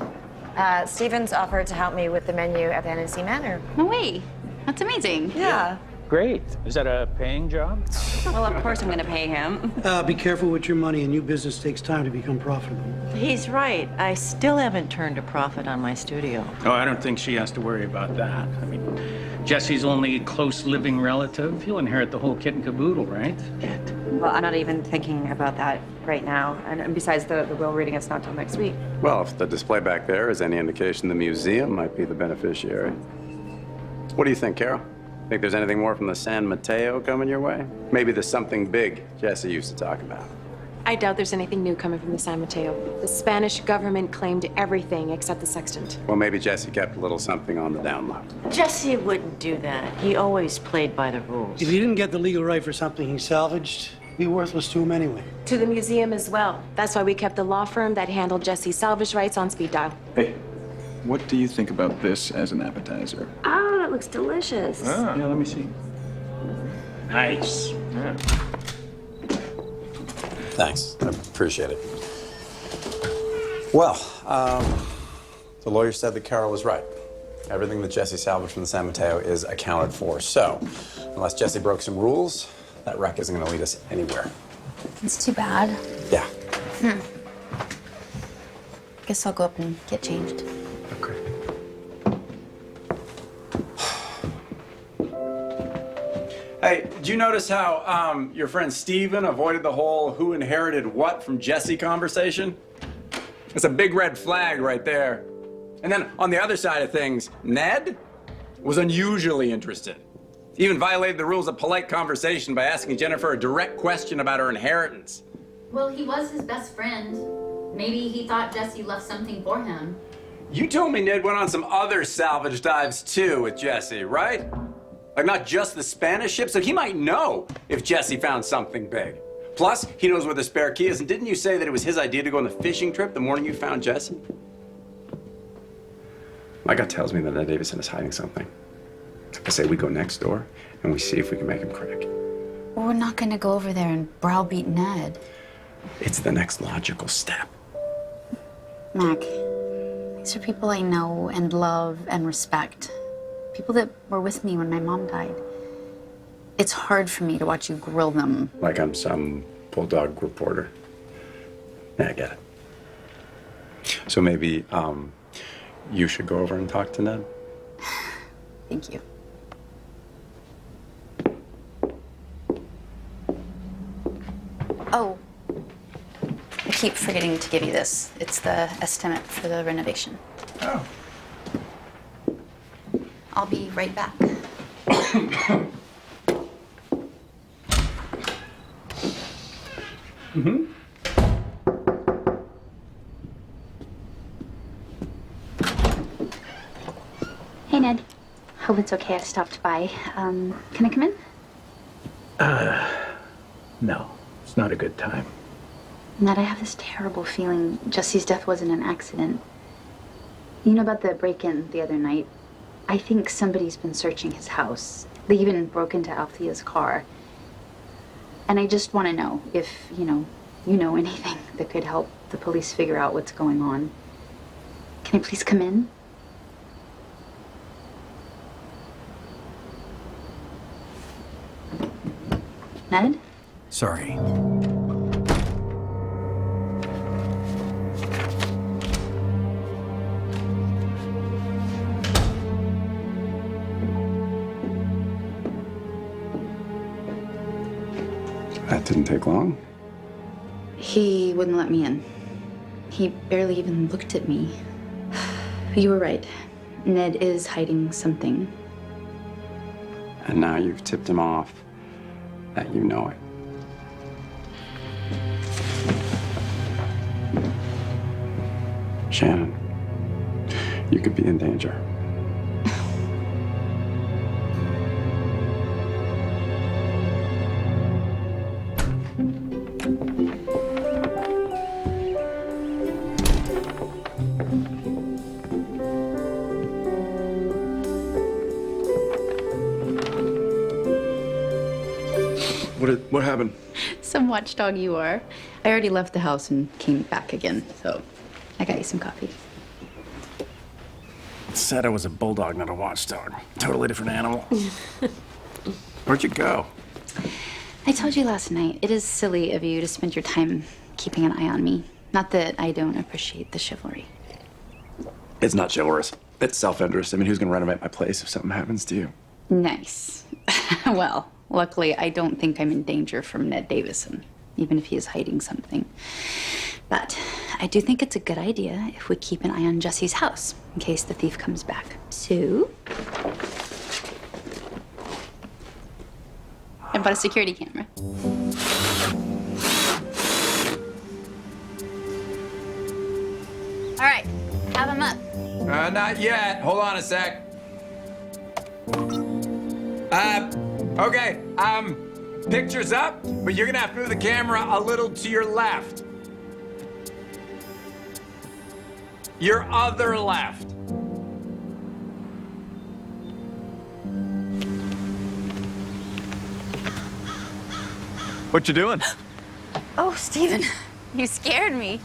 Speaker 2: Stephen's offered to help me with the menu at the Hennessy Manor.
Speaker 1: No way. That's amazing.
Speaker 2: Yeah.
Speaker 9: Great. Is that a paying job?
Speaker 2: Well, of course I'm going to pay him.
Speaker 5: Be careful with your money. A new business takes time to become profitable.
Speaker 4: He's right. I still haven't turned a profit on my studio.
Speaker 9: Oh, I don't think she has to worry about that. I mean, Jesse's only close living relative. He'll inherit the whole kit and caboodle, right?
Speaker 2: Well, I'm not even thinking about that right now. And besides, the will reading, it's not till next week.
Speaker 8: Well, if the display back there is any indication, the museum might be the beneficiary. What do you think, Carol? Think there's anything more from the San Mateo coming your way? Maybe the something big Jesse used to talk about.
Speaker 16: I doubt there's anything new coming from the San Mateo. The Spanish government claimed everything except the sextant.
Speaker 8: Well, maybe Jesse kept a little something on the down low.
Speaker 4: Jesse wouldn't do that. He always played by the rules.
Speaker 5: If he didn't get the legal right for something he salvaged, it'd be worthless to him anyway.
Speaker 16: To the museum as well. That's why we kept the law firm that handled Jesse's salvage rights on speed dial.
Speaker 6: Hey, what do you think about this as an appetizer?
Speaker 14: Oh, that looks delicious.
Speaker 6: Yeah, let me see.
Speaker 9: Nice. Yeah.
Speaker 8: Thanks. I appreciate it. Well, the lawyer said that Carol was right. Everything that Jesse salvaged from the San Mateo is accounted for. So, unless Jesse broke some rules, that wreck isn't going to lead us anywhere.
Speaker 12: It's too bad.
Speaker 8: Yeah.
Speaker 12: Guess I'll go up and get changed.
Speaker 8: Okay. Hey, did you notice how your friend Steven avoided the whole who inherited what from Jesse conversation? That's a big red flag right there. And then on the other side of things, Ned was unusually interested. He even violated the rules of polite conversation by asking Jennifer a direct question about her inheritance.
Speaker 17: Well, he was his best friend. Maybe he thought Jesse left something for him.
Speaker 8: You told me Ned went on some other salvage dives too with Jesse, right? Like not just the Spanish ship, so he might know if Jesse found something big. Plus, he knows where the spare key is, and didn't you say that it was his idea to go on the fishing trip the morning you found Jesse? My gut tells me that Ned Davison is hiding something. I say we go next door, and we see if we can make him crack.
Speaker 12: Well, we're not gonna go over there and browbeat Ned.
Speaker 8: It's the next logical step.
Speaker 12: Mac, these are people I know and love and respect. People that were with me when my mom died. It's hard for me to watch you grill them.
Speaker 8: Like I'm some bulldog reporter. Yeah, I get it. So maybe, you should go over and talk to Ned?
Speaker 12: Thank you. Oh, I keep forgetting to give you this. It's the estimate for the renovation.
Speaker 8: Oh.
Speaker 12: I'll be right back.
Speaker 8: Mm-hmm.
Speaker 17: Hey, Ned. Hope it's okay I stopped by. Can I come in?
Speaker 9: No, it's not a good time.
Speaker 17: Ned, I have this terrible feeling Jesse's death wasn't an accident. You know about the break-in the other night? I think somebody's been searching his house. They even broke into Althea's car. And I just want to know if, you know anything that could help the police figure out what's going on. Can I please come in? Ned?
Speaker 13: Sorry.
Speaker 8: That didn't take long.
Speaker 1: He wouldn't let me in. He barely even looked at me. You were right. Ned is hiding something.
Speaker 8: And now you've tipped him off that you know it. Shannon, you could be in danger. What happened?
Speaker 1: Some watchdog you are. I already left the house and came back again, so I got you some coffee.
Speaker 10: Said I was a bulldog, not a watchdog. Totally different animal.
Speaker 8: Where'd you go?
Speaker 1: I told you last night, it is silly of you to spend your time keeping an eye on me. Not that I don't appreciate the chivalry.
Speaker 8: It's not chivalrous. It's self-interest. I mean, who's gonna renovate my place if something happens to you?
Speaker 1: Nice. Well, luckily, I don't think I'm in danger from Ned Davison, even if he is hiding something. But I do think it's a good idea if we keep an eye on Jesse's house in case the thief comes back. So, I bought a security camera. All right, have him up.
Speaker 13: Not yet. Hold on a sec. Okay. Picture's up, but you're gonna have to move the camera a little to your left. Your other left.
Speaker 6: What you doing?
Speaker 12: Oh, Steven, you scared me.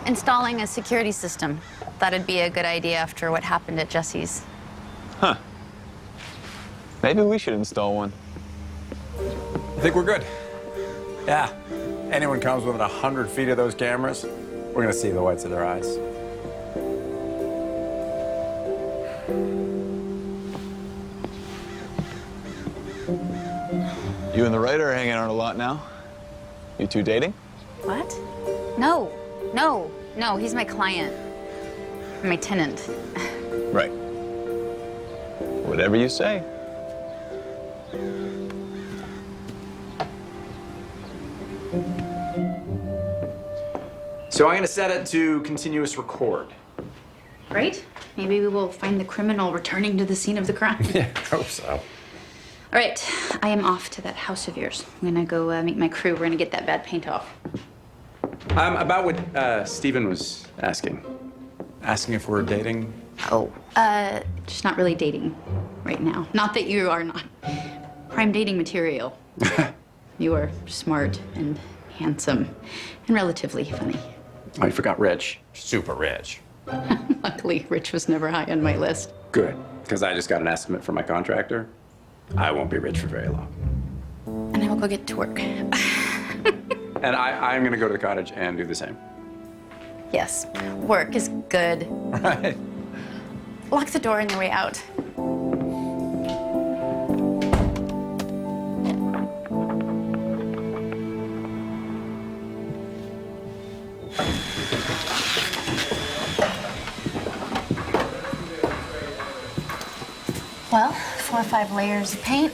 Speaker 12: Installing a security system. Thought it'd be a good idea after what happened at Jesse's.
Speaker 6: Huh. Maybe we should install one.
Speaker 13: I think we're good. Yeah. Anyone comes within 100 feet of those cameras, we're gonna see the whites of their eyes.
Speaker 6: You and the writer are hanging out a lot now. You two dating?
Speaker 12: What? No, he's my client. My tenant.
Speaker 6: Right. Whatever you say.
Speaker 8: So I'm gonna set it to continuous record.
Speaker 1: Right? Maybe we will find the criminal returning to the scene of the crime.
Speaker 8: Yeah, I hope so.
Speaker 1: All right, I am off to that house of yours. I'm gonna go meet my crew. We're gonna get that bad paint off.
Speaker 8: About what Steven was asking. Asking if we're dating.
Speaker 1: Oh, just not really dating right now. Not that you are not prime dating material. You are smart and handsome and relatively funny.
Speaker 8: Oh, you forgot Rich. Super rich.
Speaker 1: Luckily, Rich was never high on my list.
Speaker 8: Good, because I just got an estimate from my contractor. I won't be rich for very long.
Speaker 1: And I will go get to work.
Speaker 8: And I'm gonna go to the cottage and do the same.
Speaker 1: Yes, work is good.
Speaker 8: Right.
Speaker 12: Lock the door on your way out. Well, 4 or 5 layers of paint.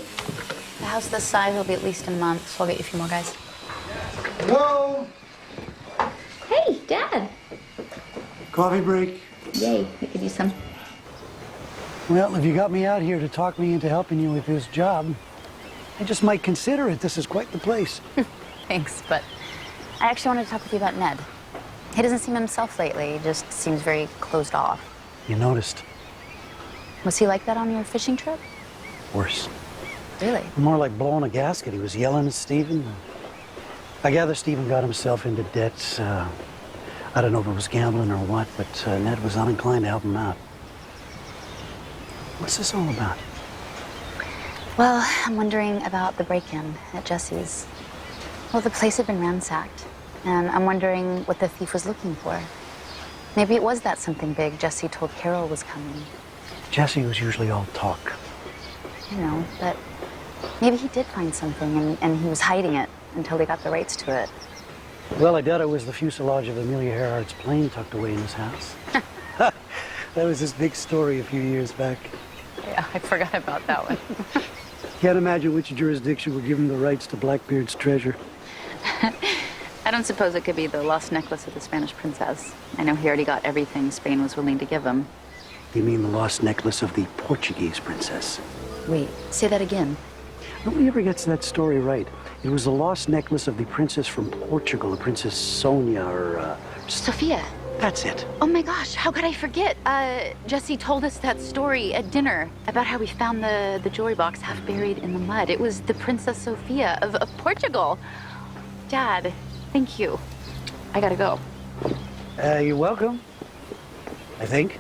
Speaker 12: The house this size will be at least a month, so I'll get you a few more guys.
Speaker 5: Hello?
Speaker 1: Hey, Dad.
Speaker 5: Coffee break.
Speaker 1: Yay, we could use some.
Speaker 5: Well, if you got me out here to talk me into helping you with this job, I just might consider it. This is quite the place.
Speaker 12: Thanks, but I actually wanted to talk with you about Ned. He doesn't seem himself lately. He just seems very closed off.
Speaker 5: You noticed?
Speaker 12: Was he like that on your fishing trip?
Speaker 5: Worse.
Speaker 12: Really?
Speaker 5: More like blowing a gasket. He was yelling at Steven. I gather Steven got himself into debts. I don't know if it was gambling or what, but Ned was uninclined to help him out. What's this all about?
Speaker 12: Well, I'm wondering about the break-in at Jesse's. Well, the place had been ransacked, and I'm wondering what the thief was looking for. Maybe it was that something big Jesse told Carol was coming.
Speaker 5: Jesse was usually all talk.
Speaker 12: You know, but maybe he did find something, and he was hiding it until they got the rights to it.
Speaker 5: Well, I doubt it was the fuselage of Amelia Earhart's plane tucked away in his house. That was his big story a few years back.
Speaker 12: Yeah, I forgot about that one.
Speaker 5: Can't imagine which jurisdiction would give him the rights to Blackbeard's treasure.
Speaker 1: I don't suppose it could be the lost necklace of the Spanish princess. I know he already got everything Spain was willing to give him.
Speaker 5: You mean the lost necklace of the Portuguese princess?
Speaker 1: Wait, say that again.
Speaker 5: Nobody ever gets that story right. It was the lost necklace of the princess from Portugal, the Princess Sonia, or,
Speaker 1: Sophia.
Speaker 5: That's it.
Speaker 1: Oh my gosh, how could I forget? Jesse told us that story at dinner about how we found the jewelry box half buried in the mud. It was the Princess Sophia of Portugal. Dad, thank you. I gotta go.
Speaker 5: You're welcome. I think.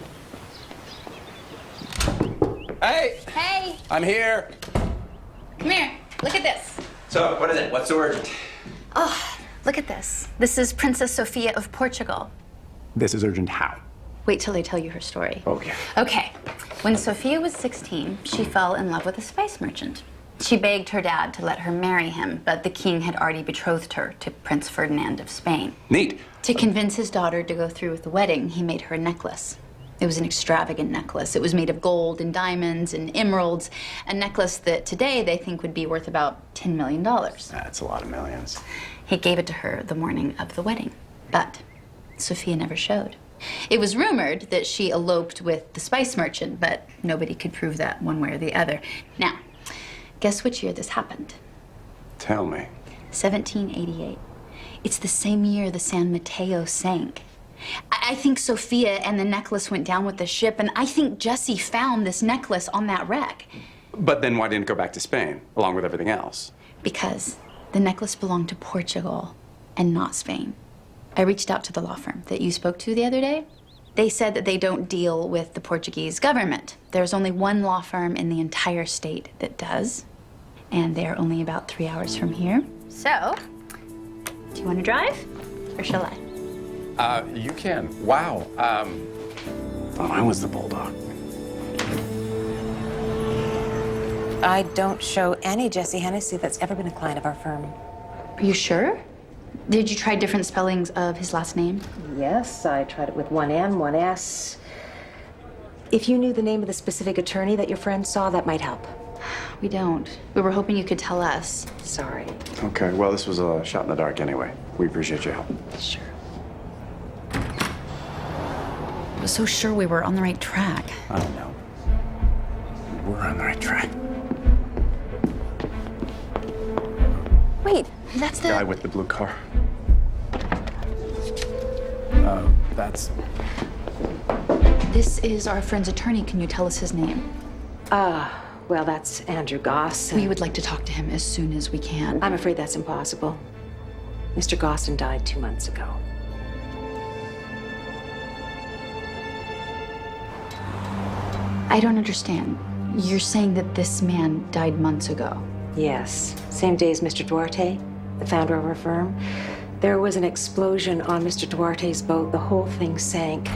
Speaker 13: Hey!
Speaker 1: Hey,
Speaker 13: I'm here.
Speaker 1: come here. Look at this.
Speaker 8: So, what is it? What's so urgent?
Speaker 12: Oh, look at this. This is Princess Sophia of Portugal.
Speaker 8: This is urgent how?
Speaker 1: Wait till I tell you her story.
Speaker 8: Okay.
Speaker 1: Okay. When Sophia was 16, she fell in love with a spice merchant. She begged her dad to let her marry him, but the king had already betrothed her to Prince Ferdinand of Spain.
Speaker 8: Neat.
Speaker 1: To convince his daughter to go through with the wedding, he made her a necklace. It was an extravagant necklace. It was made of gold and diamonds and emeralds, a necklace that today they think would be worth about $10 million.
Speaker 8: That's a lot of millions.
Speaker 1: He gave it to her the morning of the wedding, but Sophia never showed. It was rumored that she eloped with the spice merchant, but nobody could prove that one way or the other. Now, guess which year this happened?
Speaker 8: Tell me.
Speaker 1: 1788. It's the same year the San Mateo sank. I think Sophia and the necklace went down with the ship, and I think Jesse found this necklace on that wreck.
Speaker 8: But then why didn't it go back to Spain, along with everything else?
Speaker 1: Because the necklace belonged to Portugal and not Spain. I reached out to the law firm that you spoke to the other day. They said that they don't deal with the Portuguese government. There's only one law firm in the entire state that does, and they're only about 3 hours from here. So, do you want to drive, or shall I?
Speaker 8: You can. Wow. Thought I was the bulldog.
Speaker 16: I don't show any Jesse Hennessy that's ever been a client of our firm.
Speaker 1: Are you sure? Did you try different spellings of his last name?
Speaker 16: Yes, I tried it with one N, one S. If you knew the name of the specific attorney that your friend saw, that might help.
Speaker 1: We don't. We were hoping you could tell us.
Speaker 16: Sorry.
Speaker 8: Okay, well, this was a shot in the dark anyway. We appreciate your help.
Speaker 1: Sure. I was so sure we were on the right track.
Speaker 8: I don't know. We're on the right track.
Speaker 1: Wait, that's the
Speaker 8: Guy with the blue car. That's...
Speaker 1: This is our friend's attorney. Can you tell us his name?
Speaker 16: Well, that's Andrew Goss.
Speaker 1: We would like to talk to him as soon as we can.
Speaker 16: I'm afraid that's impossible. Mr. Gosson died 2 months ago.
Speaker 1: I don't understand. You're saying that this man died months ago?
Speaker 16: Yes, same day as Mr. Duarte, the founder of our firm. There was an explosion on Mr. Duarte's boat. The whole thing sank.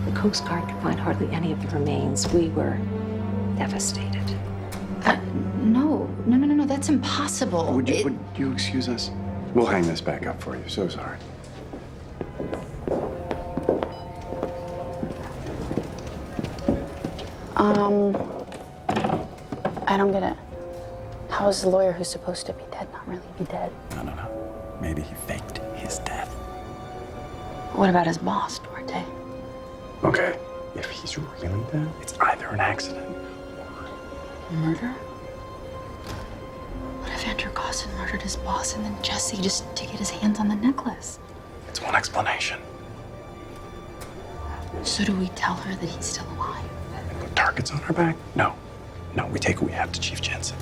Speaker 16: The Coast Guard could find hardly any of the remains. We were devastated.
Speaker 1: No, that's impossible.
Speaker 8: Would you excuse us? We'll hang this back up for you. So sorry.
Speaker 1: I don't get it. How is the lawyer who's supposed to be dead not really be dead?
Speaker 8: No. Maybe he faked his death.
Speaker 1: What about his boss, Duarte?
Speaker 8: Okay, if he's really dead, it's either an accident or...
Speaker 1: Murder? What if Andrew Gosson murdered his boss and then Jesse just to get his hands on the necklace?
Speaker 8: It's one explanation.
Speaker 1: So do we tell her that he's still alive?
Speaker 8: And put targets on our back? No, we take what we have to Chief Jensen.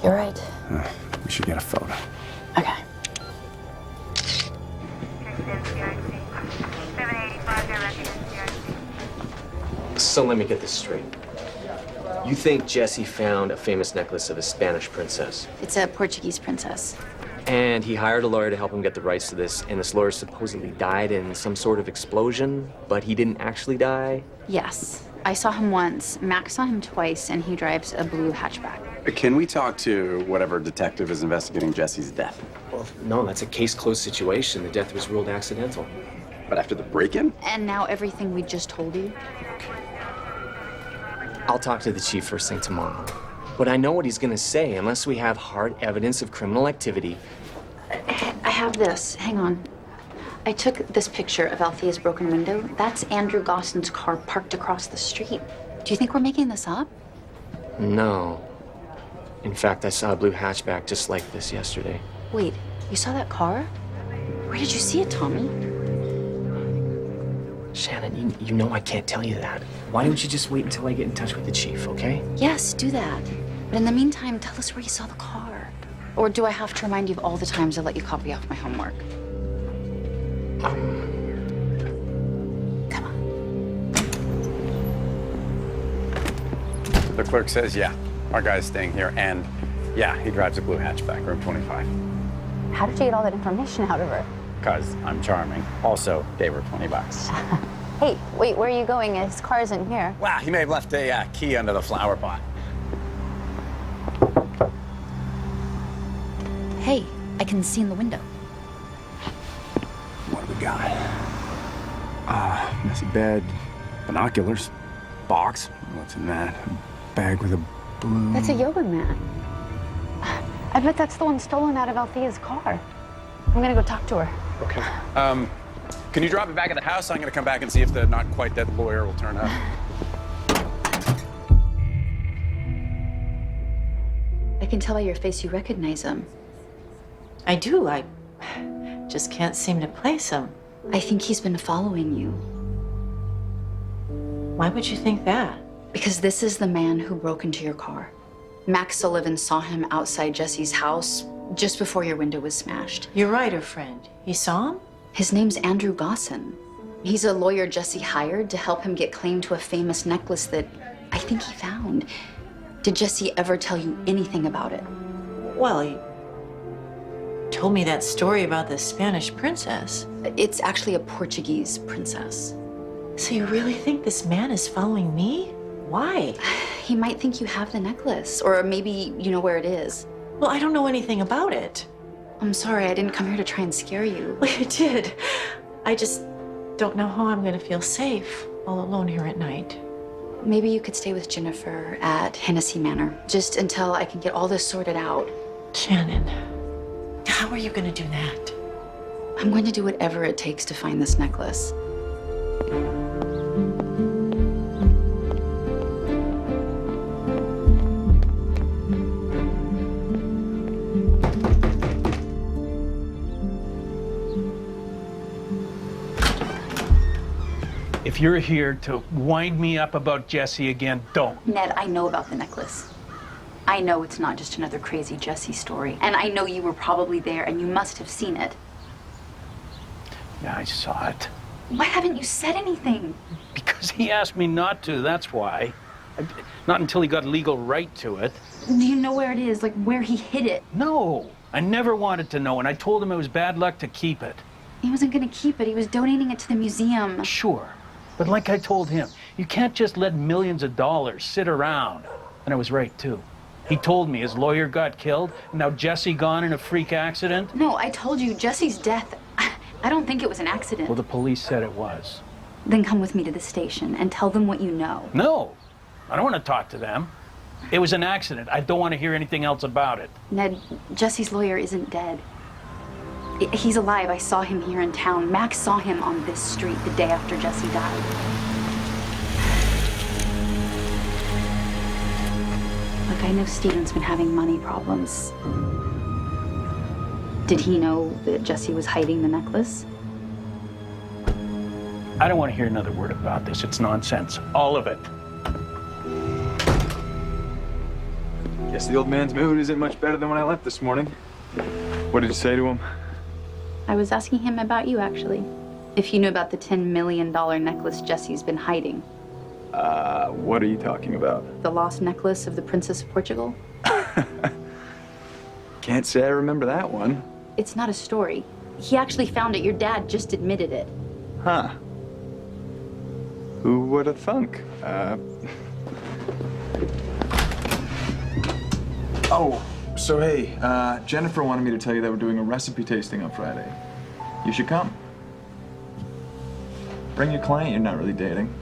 Speaker 1: You're right.
Speaker 8: We should get a photo.
Speaker 1: Okay.
Speaker 15: So let me get this straight. You think Jesse found a famous necklace of a Spanish princess?
Speaker 1: It's a Portuguese princess.
Speaker 15: And he hired a lawyer to help him get the rights to this, and this lawyer supposedly died in some sort of explosion, but he didn't actually die?
Speaker 1: Yes. I saw him once. Max saw him twice, and he drives a blue hatchback.
Speaker 8: Can we talk to whatever detective is investigating Jesse's death?
Speaker 15: Well, no, that's a case-closed situation. The death was ruled accidental.
Speaker 8: But after the break-in?
Speaker 1: And now everything we just told you?
Speaker 15: I'll talk to the chief first thing tomorrow. But I know what he's gonna say. Unless we have hard evidence of criminal activity.
Speaker 1: I have this. Hang on. I took this picture of Althea's broken window. That's Andrew Gosson's car parked across the street. Do you think we're making this up?
Speaker 15: No. In fact, I saw a blue hatchback just like this yesterday.
Speaker 1: Wait, you saw that car? Where did you see it, Tommy?
Speaker 15: Shannon, you know I can't tell you that. Why don't you just wait until I get in touch with the chief, okay?
Speaker 1: Yes, do that. But in the meantime, tell us where you saw the car. Or do I have to remind you of all the times I let you copy off my homework? Come on.
Speaker 8: The clerk says, yeah, our guy's staying here, and yeah, he drives a blue hatchback, room 25.
Speaker 1: How did you get all that information out of her?
Speaker 8: Because I'm charming. Also, gave her $20.
Speaker 1: Hey, wait, where are you going? His car isn't here.
Speaker 8: Wow, he may have left a key under the flower pot.
Speaker 1: Hey, I can see in the window.
Speaker 8: What do we got?
Speaker 13: Messy bed, binoculars, box. What's in that? A bag with a blue...
Speaker 16: That's a yoga mat. I bet that's the one stolen out of Althea's car. I'm gonna go talk to her.
Speaker 13: Okay. Can you drop it back at the house? I'm gonna come back and see if the not quite dead lawyer will turn up.
Speaker 1: I can tell by your face you recognize him.
Speaker 4: I do. I just can't seem to place him.
Speaker 1: I think he's been following you.
Speaker 4: Why would you think that?
Speaker 1: Because this is the man who broke into your car. Max Sullivan saw him outside Jesse's house just before your window was smashed.
Speaker 4: Your writer friend. He saw him?
Speaker 1: His name's Andrew Gosson. He's a lawyer Jesse hired to help him get claim to a famous necklace that I think he found. Did Jesse ever tell you anything about it?
Speaker 4: Well, he told me that story about the Spanish princess.
Speaker 1: It's actually a Portuguese princess.
Speaker 4: So you really think this man is following me? Why?
Speaker 1: He might think you have the necklace, or maybe you know where it is.
Speaker 4: Well, I don't know anything about it.
Speaker 1: I'm sorry, I didn't come here to try and scare you.
Speaker 4: Well, you did. I just don't know how I'm gonna feel safe all alone here at night.
Speaker 1: Maybe you could stay with Jennifer at Hennessy Manor, just until I can get all this sorted out.
Speaker 4: Shannon, how are you gonna do that?
Speaker 1: I'm going to do whatever it takes to find this necklace.
Speaker 9: If you're here to wind me up about Jesse again, don't.
Speaker 1: Ned, I know about the necklace. I know it's not just another crazy Jesse story. And I know you were probably there and you must have seen it.
Speaker 9: Yeah, I saw it.
Speaker 1: Why haven't you said anything?
Speaker 9: Because he asked me not to, that's why. Not until he got legal right to it.
Speaker 1: Do you know where it is, like where he hid it?
Speaker 9: No, I never wanted to know, and I told him it was bad luck to keep it.
Speaker 1: He wasn't gonna keep it, he was donating it to the museum.
Speaker 9: Sure, but like I told him, you can't just let millions of dollars sit around. And I was right, too. He told me his lawyer got killed, and now Jesse gone in a freak accident.
Speaker 1: No, I told you, Jesse's death, I don't think it was an accident.
Speaker 9: Well, the police said it was.
Speaker 1: Then come with me to the station and tell them what you know.
Speaker 9: No, I don't want to talk to them. It was an accident. I don't want to hear anything else about it.
Speaker 1: Ned, Jesse's lawyer isn't dead. He's alive. I saw him here in town. Max saw him on this street the day after Jesse died. Look, I know Steven's been having money problems. Did he know that Jesse was hiding the necklace?
Speaker 9: I don't want to hear another word about this. It's nonsense. All of it.
Speaker 6: Guess the old man's mood isn't much better than when I left this morning. What did you say to him?
Speaker 1: I was asking him about you, actually. If you knew about the $10 million necklace Jesse's been hiding.
Speaker 6: What are you talking about?
Speaker 1: The lost necklace of the Princess of Portugal?
Speaker 6: Can't say I remember that one.
Speaker 1: It's not a story. He actually found it. Your dad just admitted it.
Speaker 6: Huh. Who would have thunk? Oh, so hey, Jennifer wanted me to tell you that we're doing a recipe tasting on Friday. You should come. Bring your client you're not really dating.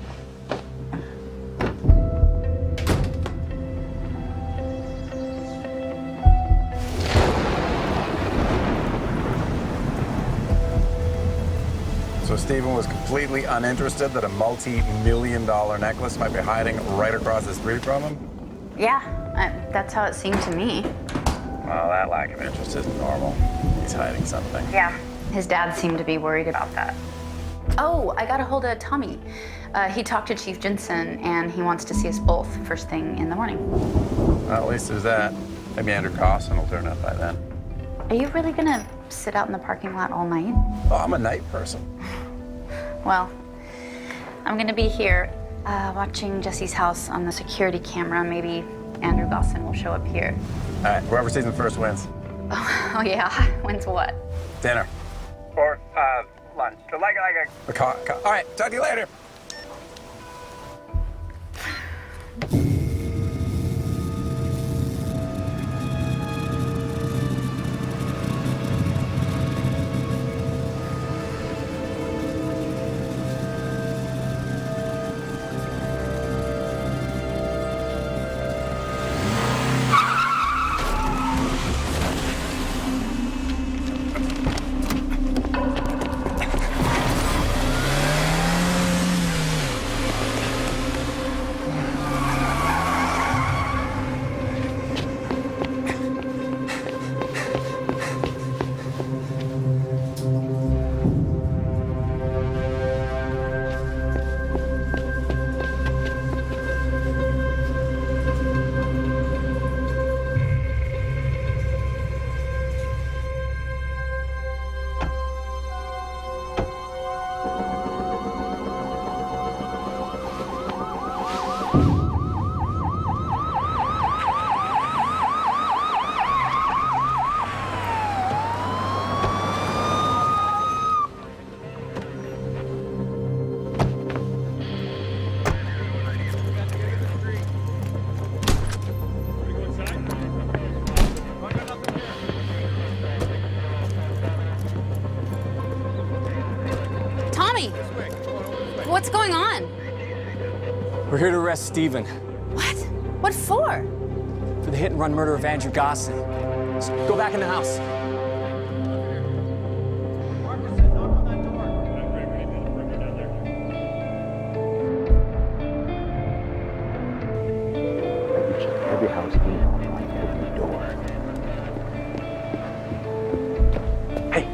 Speaker 13: So Stephen was completely uninterested that a multi-million-dollar necklace might be hiding right across the street from him?
Speaker 12: Yeah, that's how it seemed to me.
Speaker 13: Well, that lack of interest isn't normal. He's hiding something.
Speaker 12: Yeah, his dad seemed to be worried about that. Oh, I got a hold of Tommy. He talked to Chief Jensen, and he wants to see us both first thing in the morning.
Speaker 13: Well, at least there's that. Maybe Andrew Cosson will turn up by then.
Speaker 12: Are you really gonna sit out in the parking lot all night?
Speaker 13: Oh, I'm a night person.
Speaker 12: Well, I'm gonna be here watching Jesse's house on the security camera. Maybe Andrew Gosson will show up here.
Speaker 13: All right, whoever sees him first wins.
Speaker 12: Oh yeah, when's what?
Speaker 13: Dinner. Or lunch. Like a... All right, talk to you later.
Speaker 12: Hey! What's going on?
Speaker 10: We're here to arrest Stephen
Speaker 12: What? What for?
Speaker 10: for the hit-and-run murder of Andrew Gosson. Just go back in the house.
Speaker 5: Every house in like every door. Hey.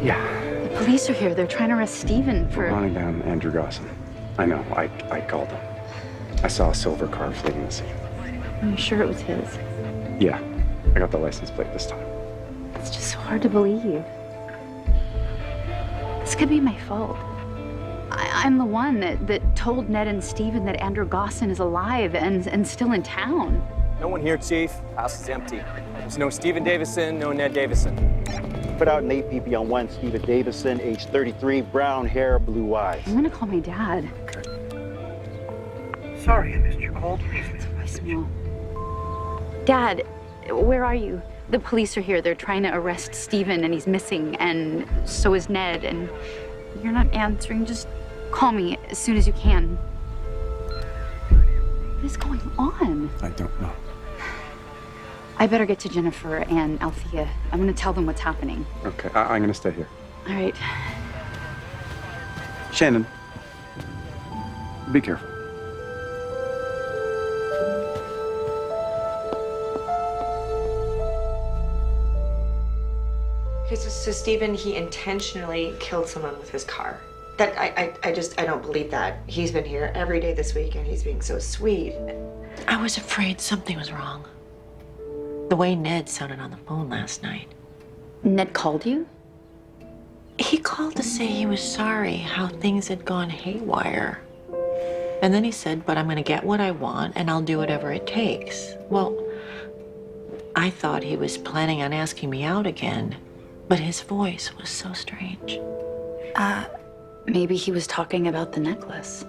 Speaker 5: Yeah.
Speaker 1: The police are here. They're trying to arrest Stephen for...
Speaker 8: We're running down Andrew Gosson. I know. I called him. I saw a silver car fleeing the scene.
Speaker 1: Are you sure it was his?
Speaker 8: Yeah. I got the license plate this time.
Speaker 1: It's just so hard to believe. This could be my fault. I'm the one that told Ned and Stephen that Andrew Gosson is alive and still in town.
Speaker 10: No one here, Chief. House is empty. There's no Stephen Davison, no Ned Davison.
Speaker 5: Put out an APB on one Stephen Davison, age 33, brown hair, blue eyes.
Speaker 1: I'm gonna call my dad.
Speaker 5: Sorry I missed your call.
Speaker 1: Voicemail. Dad, where are you? The police are here. They're trying to arrest Stephen and he's missing, and so is Ned, and you're not answering. Just call me as soon as you can. What is going on?
Speaker 8: I don't know.
Speaker 1: I better get to Jennifer and Althea. I'm gonna tell them what's happening.
Speaker 8: Okay, I'm gonna stay here.
Speaker 1: All right.
Speaker 8: Shannon, be careful.
Speaker 2: Okay, so Stephen, he intentionally killed someone with his car. That I don't believe that. He's been here every day this week and he's being so sweet.
Speaker 4: I was afraid something was wrong. The way Ned sounded on the phone last night.
Speaker 1: Ned called you?
Speaker 4: He called to say he was sorry how things had gone haywire. And then he said, but I'm gonna get what I want and I'll do whatever it takes. Well, I thought he was planning on asking me out again, but his voice was so strange.
Speaker 1: Maybe he was talking about the necklace.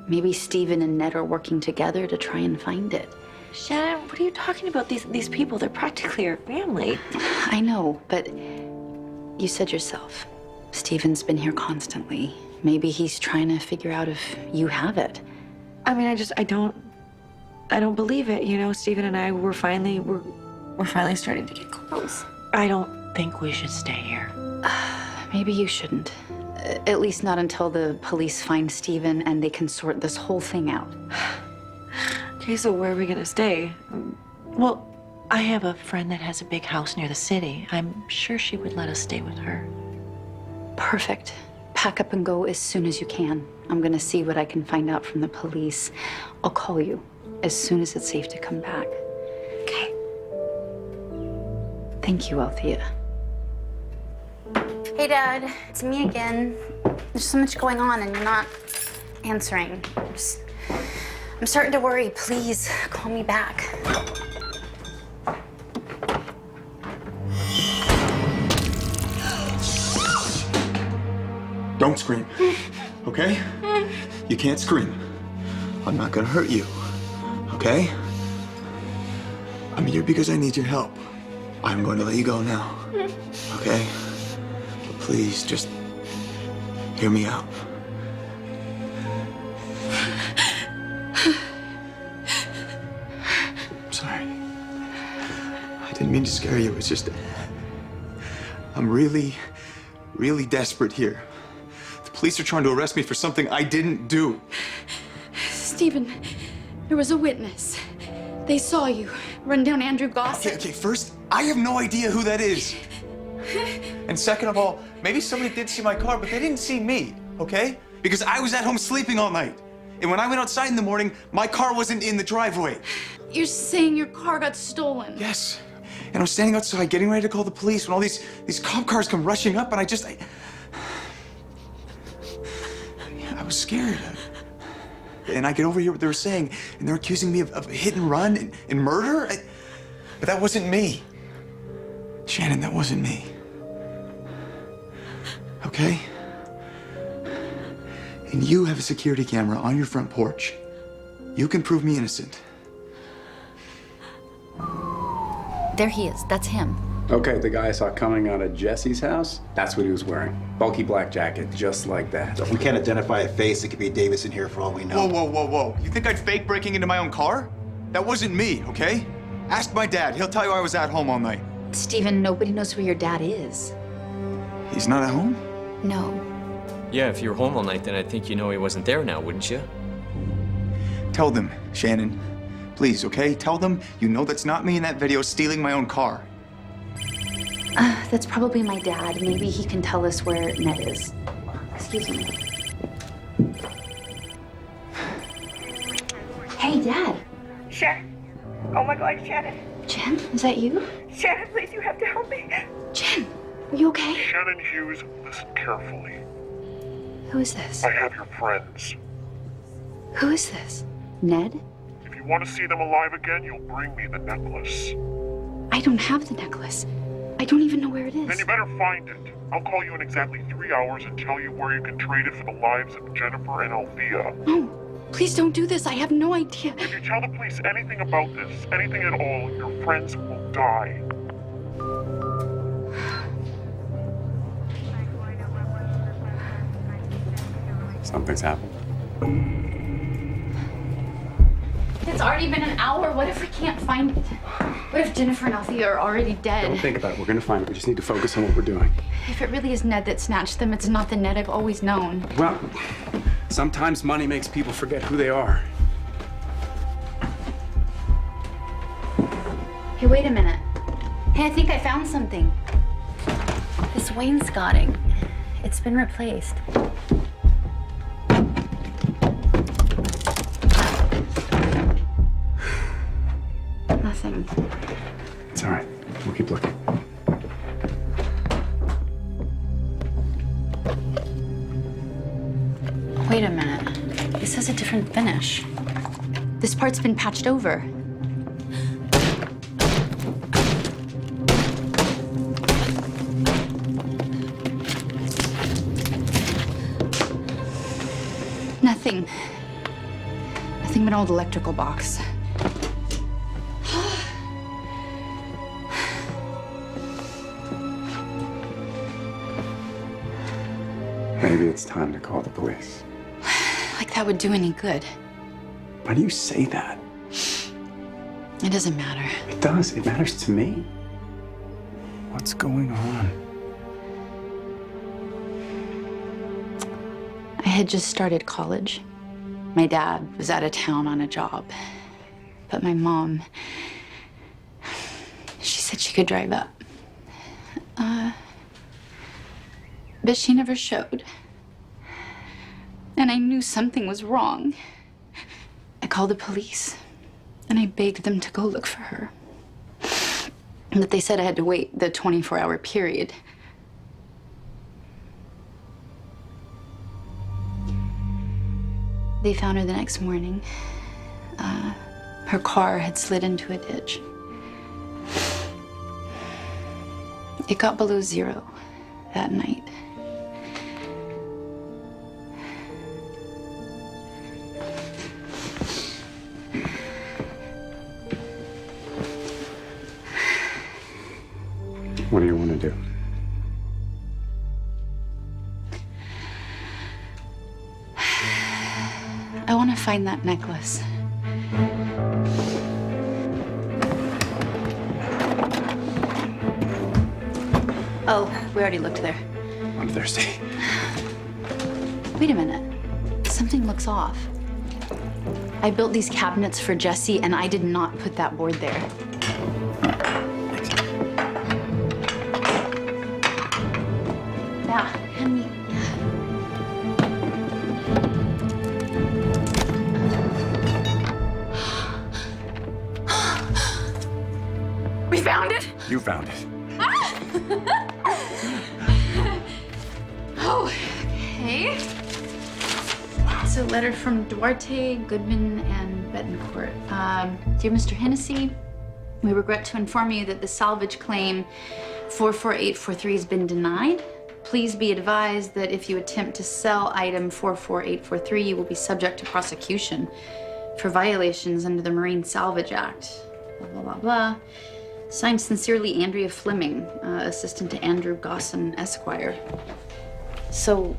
Speaker 1: Maybe Stephen and Ned are working together to try and find it.
Speaker 4: Shannon, what are you talking about? These people, they're practically our family.
Speaker 1: I know, but you said yourself, Stephen's been here constantly. Maybe he's trying to figure out if you have it.
Speaker 2: I mean, I don't believe it. You know, Stephen and I we're finally starting to get close.
Speaker 4: I don't think we should stay here.
Speaker 1: Maybe you shouldn't. At least not until the police find Stephen and they can sort this whole thing out.
Speaker 2: Okay, so where are we gonna stay?
Speaker 4: Well, I have a friend that has a big house near the city. I'm sure she would let us stay with her.
Speaker 1: Perfect. Pack up and go as soon as you can. I'm gonna see what I can find out from the police. I'll call you as soon as it's safe to come back.
Speaker 2: Okay.
Speaker 1: Thank you, Althea.
Speaker 12: Hey, Dad. It's me again. There's so much going on and you're not answering. I'm starting to worry. Please, call me back.
Speaker 6: Don't scream, okay? You can't scream. I'm not gonna hurt you, okay? I'm here because I need your help. I'm going to let you go now, okay? But please, just hear me out. I'm sorry. I didn't mean to scare you. It's just, I'm really, really desperate here. The police are trying to arrest me for something I didn't do.
Speaker 1: Stephen, there was a witness. They saw you run down Andrew Gosson.
Speaker 6: Okay, first, I have no idea who that is. And second of all, maybe somebody did see my car, but they didn't see me, okay? Because I was at home sleeping all night. And when I went outside in the morning, my car wasn't in the driveway.
Speaker 1: You're saying your car got stolen?
Speaker 6: Yes. And I was standing outside getting ready to call the police when all these cop cars come rushing up, and I was scared. And I get over here what they were saying, and they're accusing me of hit and run and murder. But that wasn't me. Shannon, that wasn't me. Okay? And you have a security camera on your front porch. You can prove me innocent.
Speaker 1: There he is. That's him.
Speaker 8: Okay, the guy I saw coming out of Jesse's house, that's what he was wearing. Bulky black jacket, just like that.
Speaker 11: So if we can't identify a face, it could be Davidson here for all we know.
Speaker 6: Whoa. You think I'd fake breaking into my own car? That wasn't me, okay? Ask my dad. He'll tell you I was at home all night.
Speaker 1: Stephen, nobody knows where your dad is.
Speaker 6: He's not at home?
Speaker 1: No.
Speaker 15: Yeah, if you were home all night, then I'd think you know he wasn't there now, wouldn't you?
Speaker 6: Tell them, Shannon. Please, okay? Tell them you know that's not me in that video stealing my own car.
Speaker 17: That's probably my dad. Maybe he can tell us where Ned is. Excuse me. Hey, Dad.
Speaker 18: Shannon. Oh my God, Shannon.
Speaker 17: Jen, is that you?
Speaker 18: Shannon, please, you have to help me.
Speaker 17: Jen, are you okay?
Speaker 18: Shannon Hughes, listen carefully.
Speaker 17: Who is this?
Speaker 18: I have your friends.
Speaker 17: Who is this? Ned?
Speaker 18: If you want to see them alive again, you'll bring me the necklace.
Speaker 17: I don't have the necklace. I don't even know where it is.
Speaker 18: Then you better find it. I'll call you in exactly 3 hours and tell you where you can trade it for the lives of Jennifer and Althea.
Speaker 1: No, please don't do this. I have no idea.
Speaker 18: If you tell the police anything about this, anything at all, your friends will die.
Speaker 8: Something's happened.
Speaker 1: It's already been an hour. What if we can't find it? What if Jennifer and Althea are already dead?
Speaker 8: Don't think about it. We're gonna find it. We just need to focus on what we're doing.
Speaker 1: If it really is Ned that snatched them, it's not the Ned I've always known.
Speaker 8: Well, sometimes money makes people forget who they are.
Speaker 1: Hey, wait a minute. Hey, I think I found something.
Speaker 12: This wainscoting, it's been replaced.
Speaker 1: Nothing.
Speaker 8: It's all right. We'll keep looking.
Speaker 1: Wait a minute. This has a different finish. This part's been patched over. Nothing. Nothing but an old electrical box.
Speaker 8: Maybe it's time to call the police.
Speaker 1: Like that would do any good.
Speaker 8: Why do you say that?
Speaker 1: It doesn't matter.
Speaker 8: It does. It matters to me. What's going on?
Speaker 1: I had just started college. My dad was out of town on a job. But my mom, she said she could drive up. But she never showed. And I knew something was wrong. I called the police and I begged them to go look for her. But they said I had to wait the 24-hour period. They found her the next morning. Her car had slid into a ditch. It got below zero that night.
Speaker 8: What do you want to do?
Speaker 1: I want to find that necklace. Oh, we already looked there.
Speaker 8: I'm thirsty.
Speaker 1: Wait a minute. Something looks off. I built these cabinets for Jesse, and I did not put that board there. Yeah, hand me. We found it?
Speaker 8: You found it.
Speaker 1: Oh, okay. It's a letter from Duarte, Goodman, and Betancourt. Dear Mr. Hennessy, we regret to inform you that the salvage claim 44843 has been denied. Please be advised that if you attempt to sell item 44843, you will be subject to prosecution for violations under the Marine Salvage Act. Blah, blah, blah, blah. Signed sincerely, Andrea Fleming, assistant to Andrew Gosson, Esquire. So,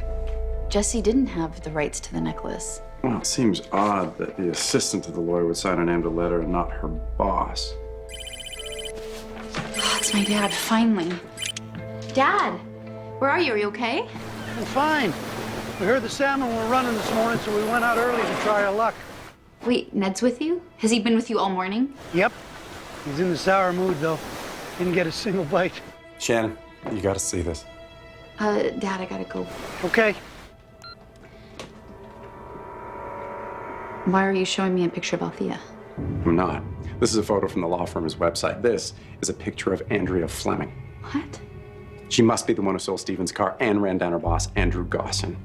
Speaker 1: Jesse didn't have the rights to the necklace.
Speaker 8: Well, it seems odd that the assistant to the lawyer would sign her name to letter and not her boss.
Speaker 1: Oh, it's my dad, finally. Dad, where are you? Are you okay?
Speaker 5: I'm fine. We heard the salmon were running this morning, so we went out early to try our luck.
Speaker 1: Wait, Ned's with you? Has he been with you all morning?
Speaker 5: Yep. He's in the sour mood, though. Didn't get a single bite.
Speaker 8: Shannon, you gotta see this.
Speaker 1: Dad, I gotta go.
Speaker 5: Okay.
Speaker 1: Why are you showing me a picture of Althea?
Speaker 8: I'm not. This is a photo from the law firm's website. This is a picture of Andrea Fleming.
Speaker 1: What?
Speaker 8: She must be the one who stole Stephen's car and ran down her boss, Andrew Gosson.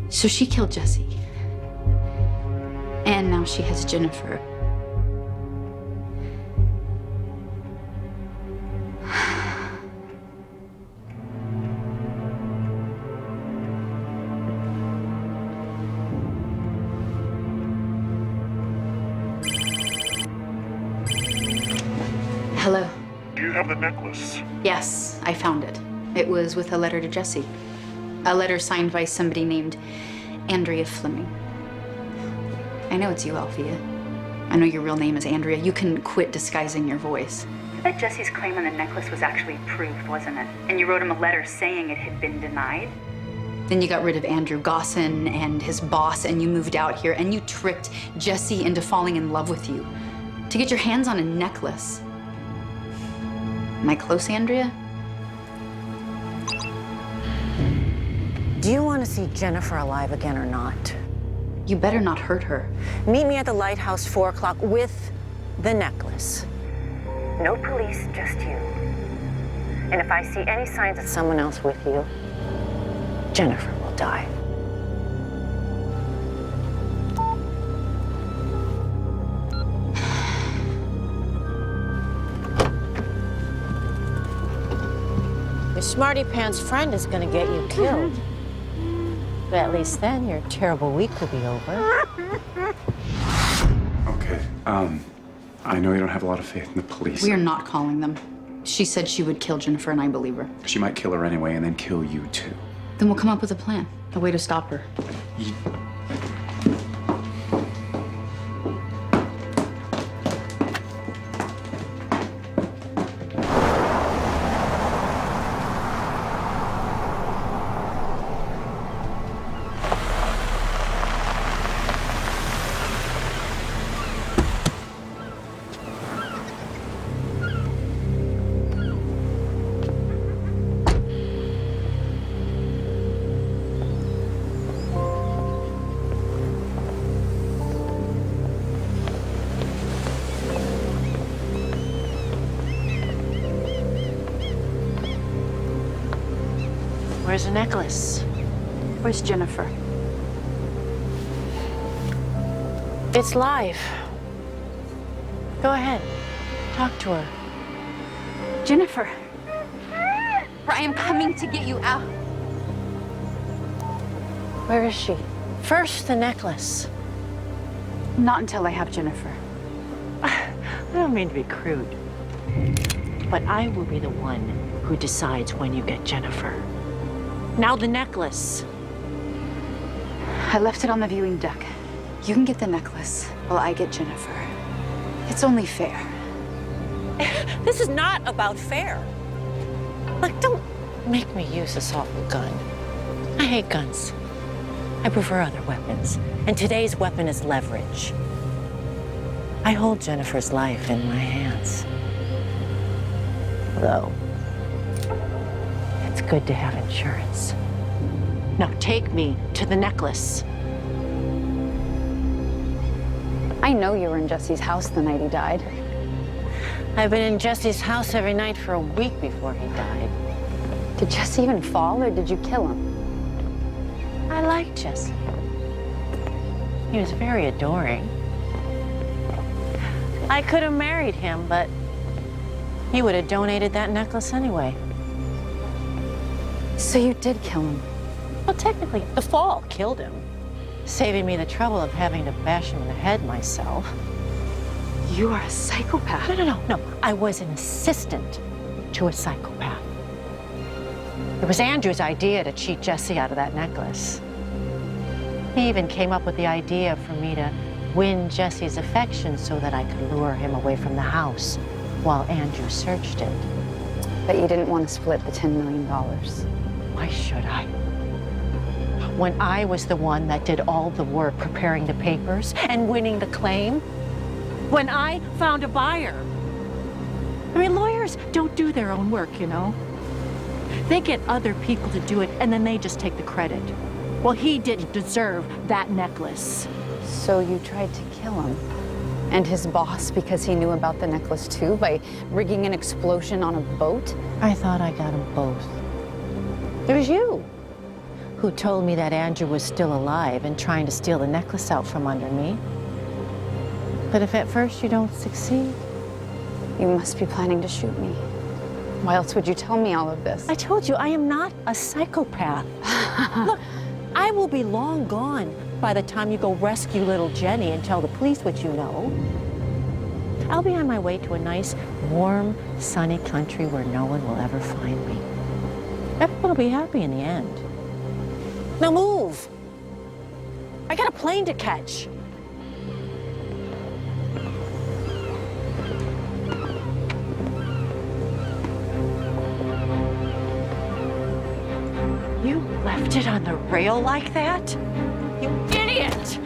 Speaker 1: So she killed Jesse. And now she has Jennifer. Hello.
Speaker 18: Do you have the necklace?
Speaker 1: Yes, I found it. It was with a letter to Jesse. A letter signed by somebody named Andrea Fleming. I know it's you, Althea. I know your real name is Andrea. You can quit disguising your voice.
Speaker 17: I bet Jesse's claim on the necklace was actually proved, wasn't it? And you wrote him a letter saying it had been denied?
Speaker 1: Then you got rid of Andrew Gosson and his boss, and you moved out here, and you tricked Jesse into falling in love with you to get your hands on a necklace. Am I close, Andrea?
Speaker 4: Do you want to see Jennifer alive again or not?
Speaker 1: You better not hurt her.
Speaker 4: Meet me at the lighthouse 4 o'clock with the necklace. No police, just you. And if I see any signs of someone else with you, Jennifer will die. Your smarty pants friend is gonna get you killed. But at least then your terrible week will be over.
Speaker 8: Okay, I know you don't have a lot of faith in the police.
Speaker 1: We are not calling them. She said she would kill Jennifer, and I believe her.
Speaker 8: She might kill her anyway and then kill you too.
Speaker 1: Then we'll come up with a plan, a way to stop her.
Speaker 4: Where's the necklace?
Speaker 1: Where's Jennifer?
Speaker 4: It's live. Go ahead. Talk to her.
Speaker 1: Jennifer. I am coming to get you out.
Speaker 4: Where is she? First, the necklace.
Speaker 1: Not until I have Jennifer.
Speaker 4: I don't mean to be crude, but I will be the one who decides when you get Jennifer. Now the necklace.
Speaker 1: I left it on the viewing deck. You can get the necklace while I get Jennifer. It's only fair.
Speaker 4: This is not about fair. Look, don't make me use this awful gun. I hate guns. I prefer other weapons. And today's weapon is leverage. I hold Jennifer's life in my hands. Though, it's good to have insurance. Now take me to the necklace.
Speaker 1: I know you were in Jesse's house the night he died.
Speaker 4: I've been in Jesse's house every night for a week before he died.
Speaker 1: Did Jesse even fall, or did you kill him?
Speaker 4: I liked Jesse. He was very adoring. I could have married him, but he would have donated that necklace anyway.
Speaker 1: So you did kill him?
Speaker 4: Well, technically, the fall killed him, saving me the trouble of having to bash him in the head myself.
Speaker 1: You are a psychopath.
Speaker 4: No. I was an assistant to a psychopath. It was Andrew's idea to cheat Jesse out of that necklace. He even came up with the idea for me to win Jesse's affection so that I could lure him away from the house while Andrew searched it.
Speaker 1: But you didn't want to split the $10 million.
Speaker 4: Why should I? When I was the one that did all the work preparing the papers and winning the claim? When I found a buyer? I mean, lawyers don't do their own work, you know? They get other people to do it, and then they just take the credit. Well, he didn't deserve that necklace.
Speaker 1: So you tried to kill him? And his boss because he knew about the necklace too, by rigging an explosion on a boat?
Speaker 4: I thought I got them both. It was you who told me that Andrew was still alive and trying to steal the necklace out from under me. But if at first you don't succeed...
Speaker 1: You must be planning to shoot me. Why else would you tell me all of this?
Speaker 4: I told you, I am not a psychopath. Look, I will be long gone by the time you go rescue little Jenny and tell the police what you know. I'll be on my way to a nice, warm, sunny country where no one will ever find me. Everyone will be happy in the end. Now move! I got a plane to catch. You left it on the rail like that? You idiot!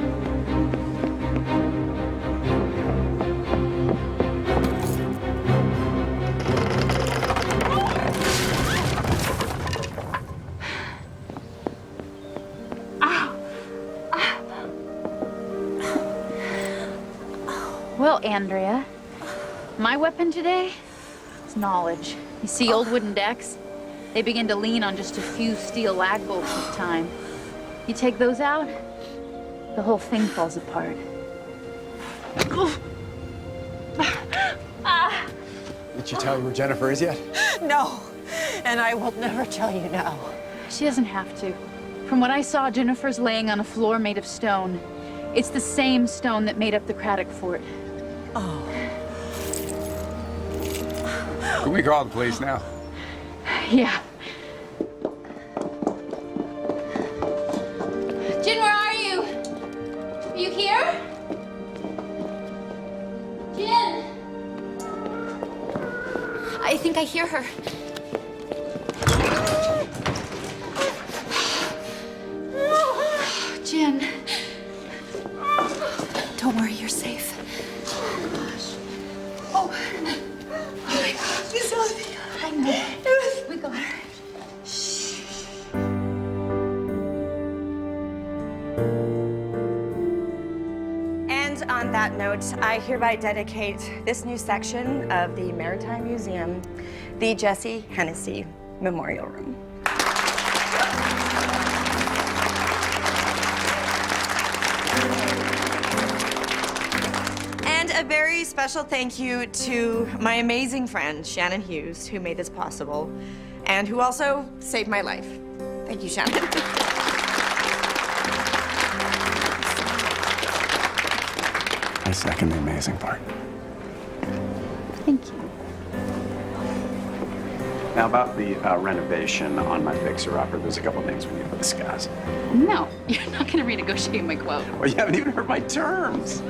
Speaker 17: Well, Andrea, my weapon today is knowledge. You see old wooden decks? They begin to lean on just a few steel lag bolts at a time. You take those out, the whole thing falls apart.
Speaker 13: Did she tell you where Jennifer is yet?
Speaker 4: No, and I will never tell you now.
Speaker 17: She doesn't have to. From what I saw, Jennifer's laying on a floor made of stone. It's the same stone that made up the Craddock fort.
Speaker 4: Oh.
Speaker 13: Can we call the police now?
Speaker 17: Yeah. Jen, where are you? Are you here? Jen! I think I hear her. Jen. Don't worry, you're safe. Oh, gosh. Oh my God. You saw me. I know. We got her.
Speaker 16: And on that note, I hereby dedicate this new section of the Maritime Museum, the Jesse Hennessy Memorial Room. And a very special thank you to my amazing friend, Shannon Hughes, who made this possible, and who also saved my life. Thank you, Shannon.
Speaker 8: I second the amazing part.
Speaker 17: Thank you.
Speaker 8: Now about the renovation on my fixer-upper, there's a couple things we need to discuss.
Speaker 17: No, you're not going to renegotiate my quote.
Speaker 8: Well, you haven't even heard my terms.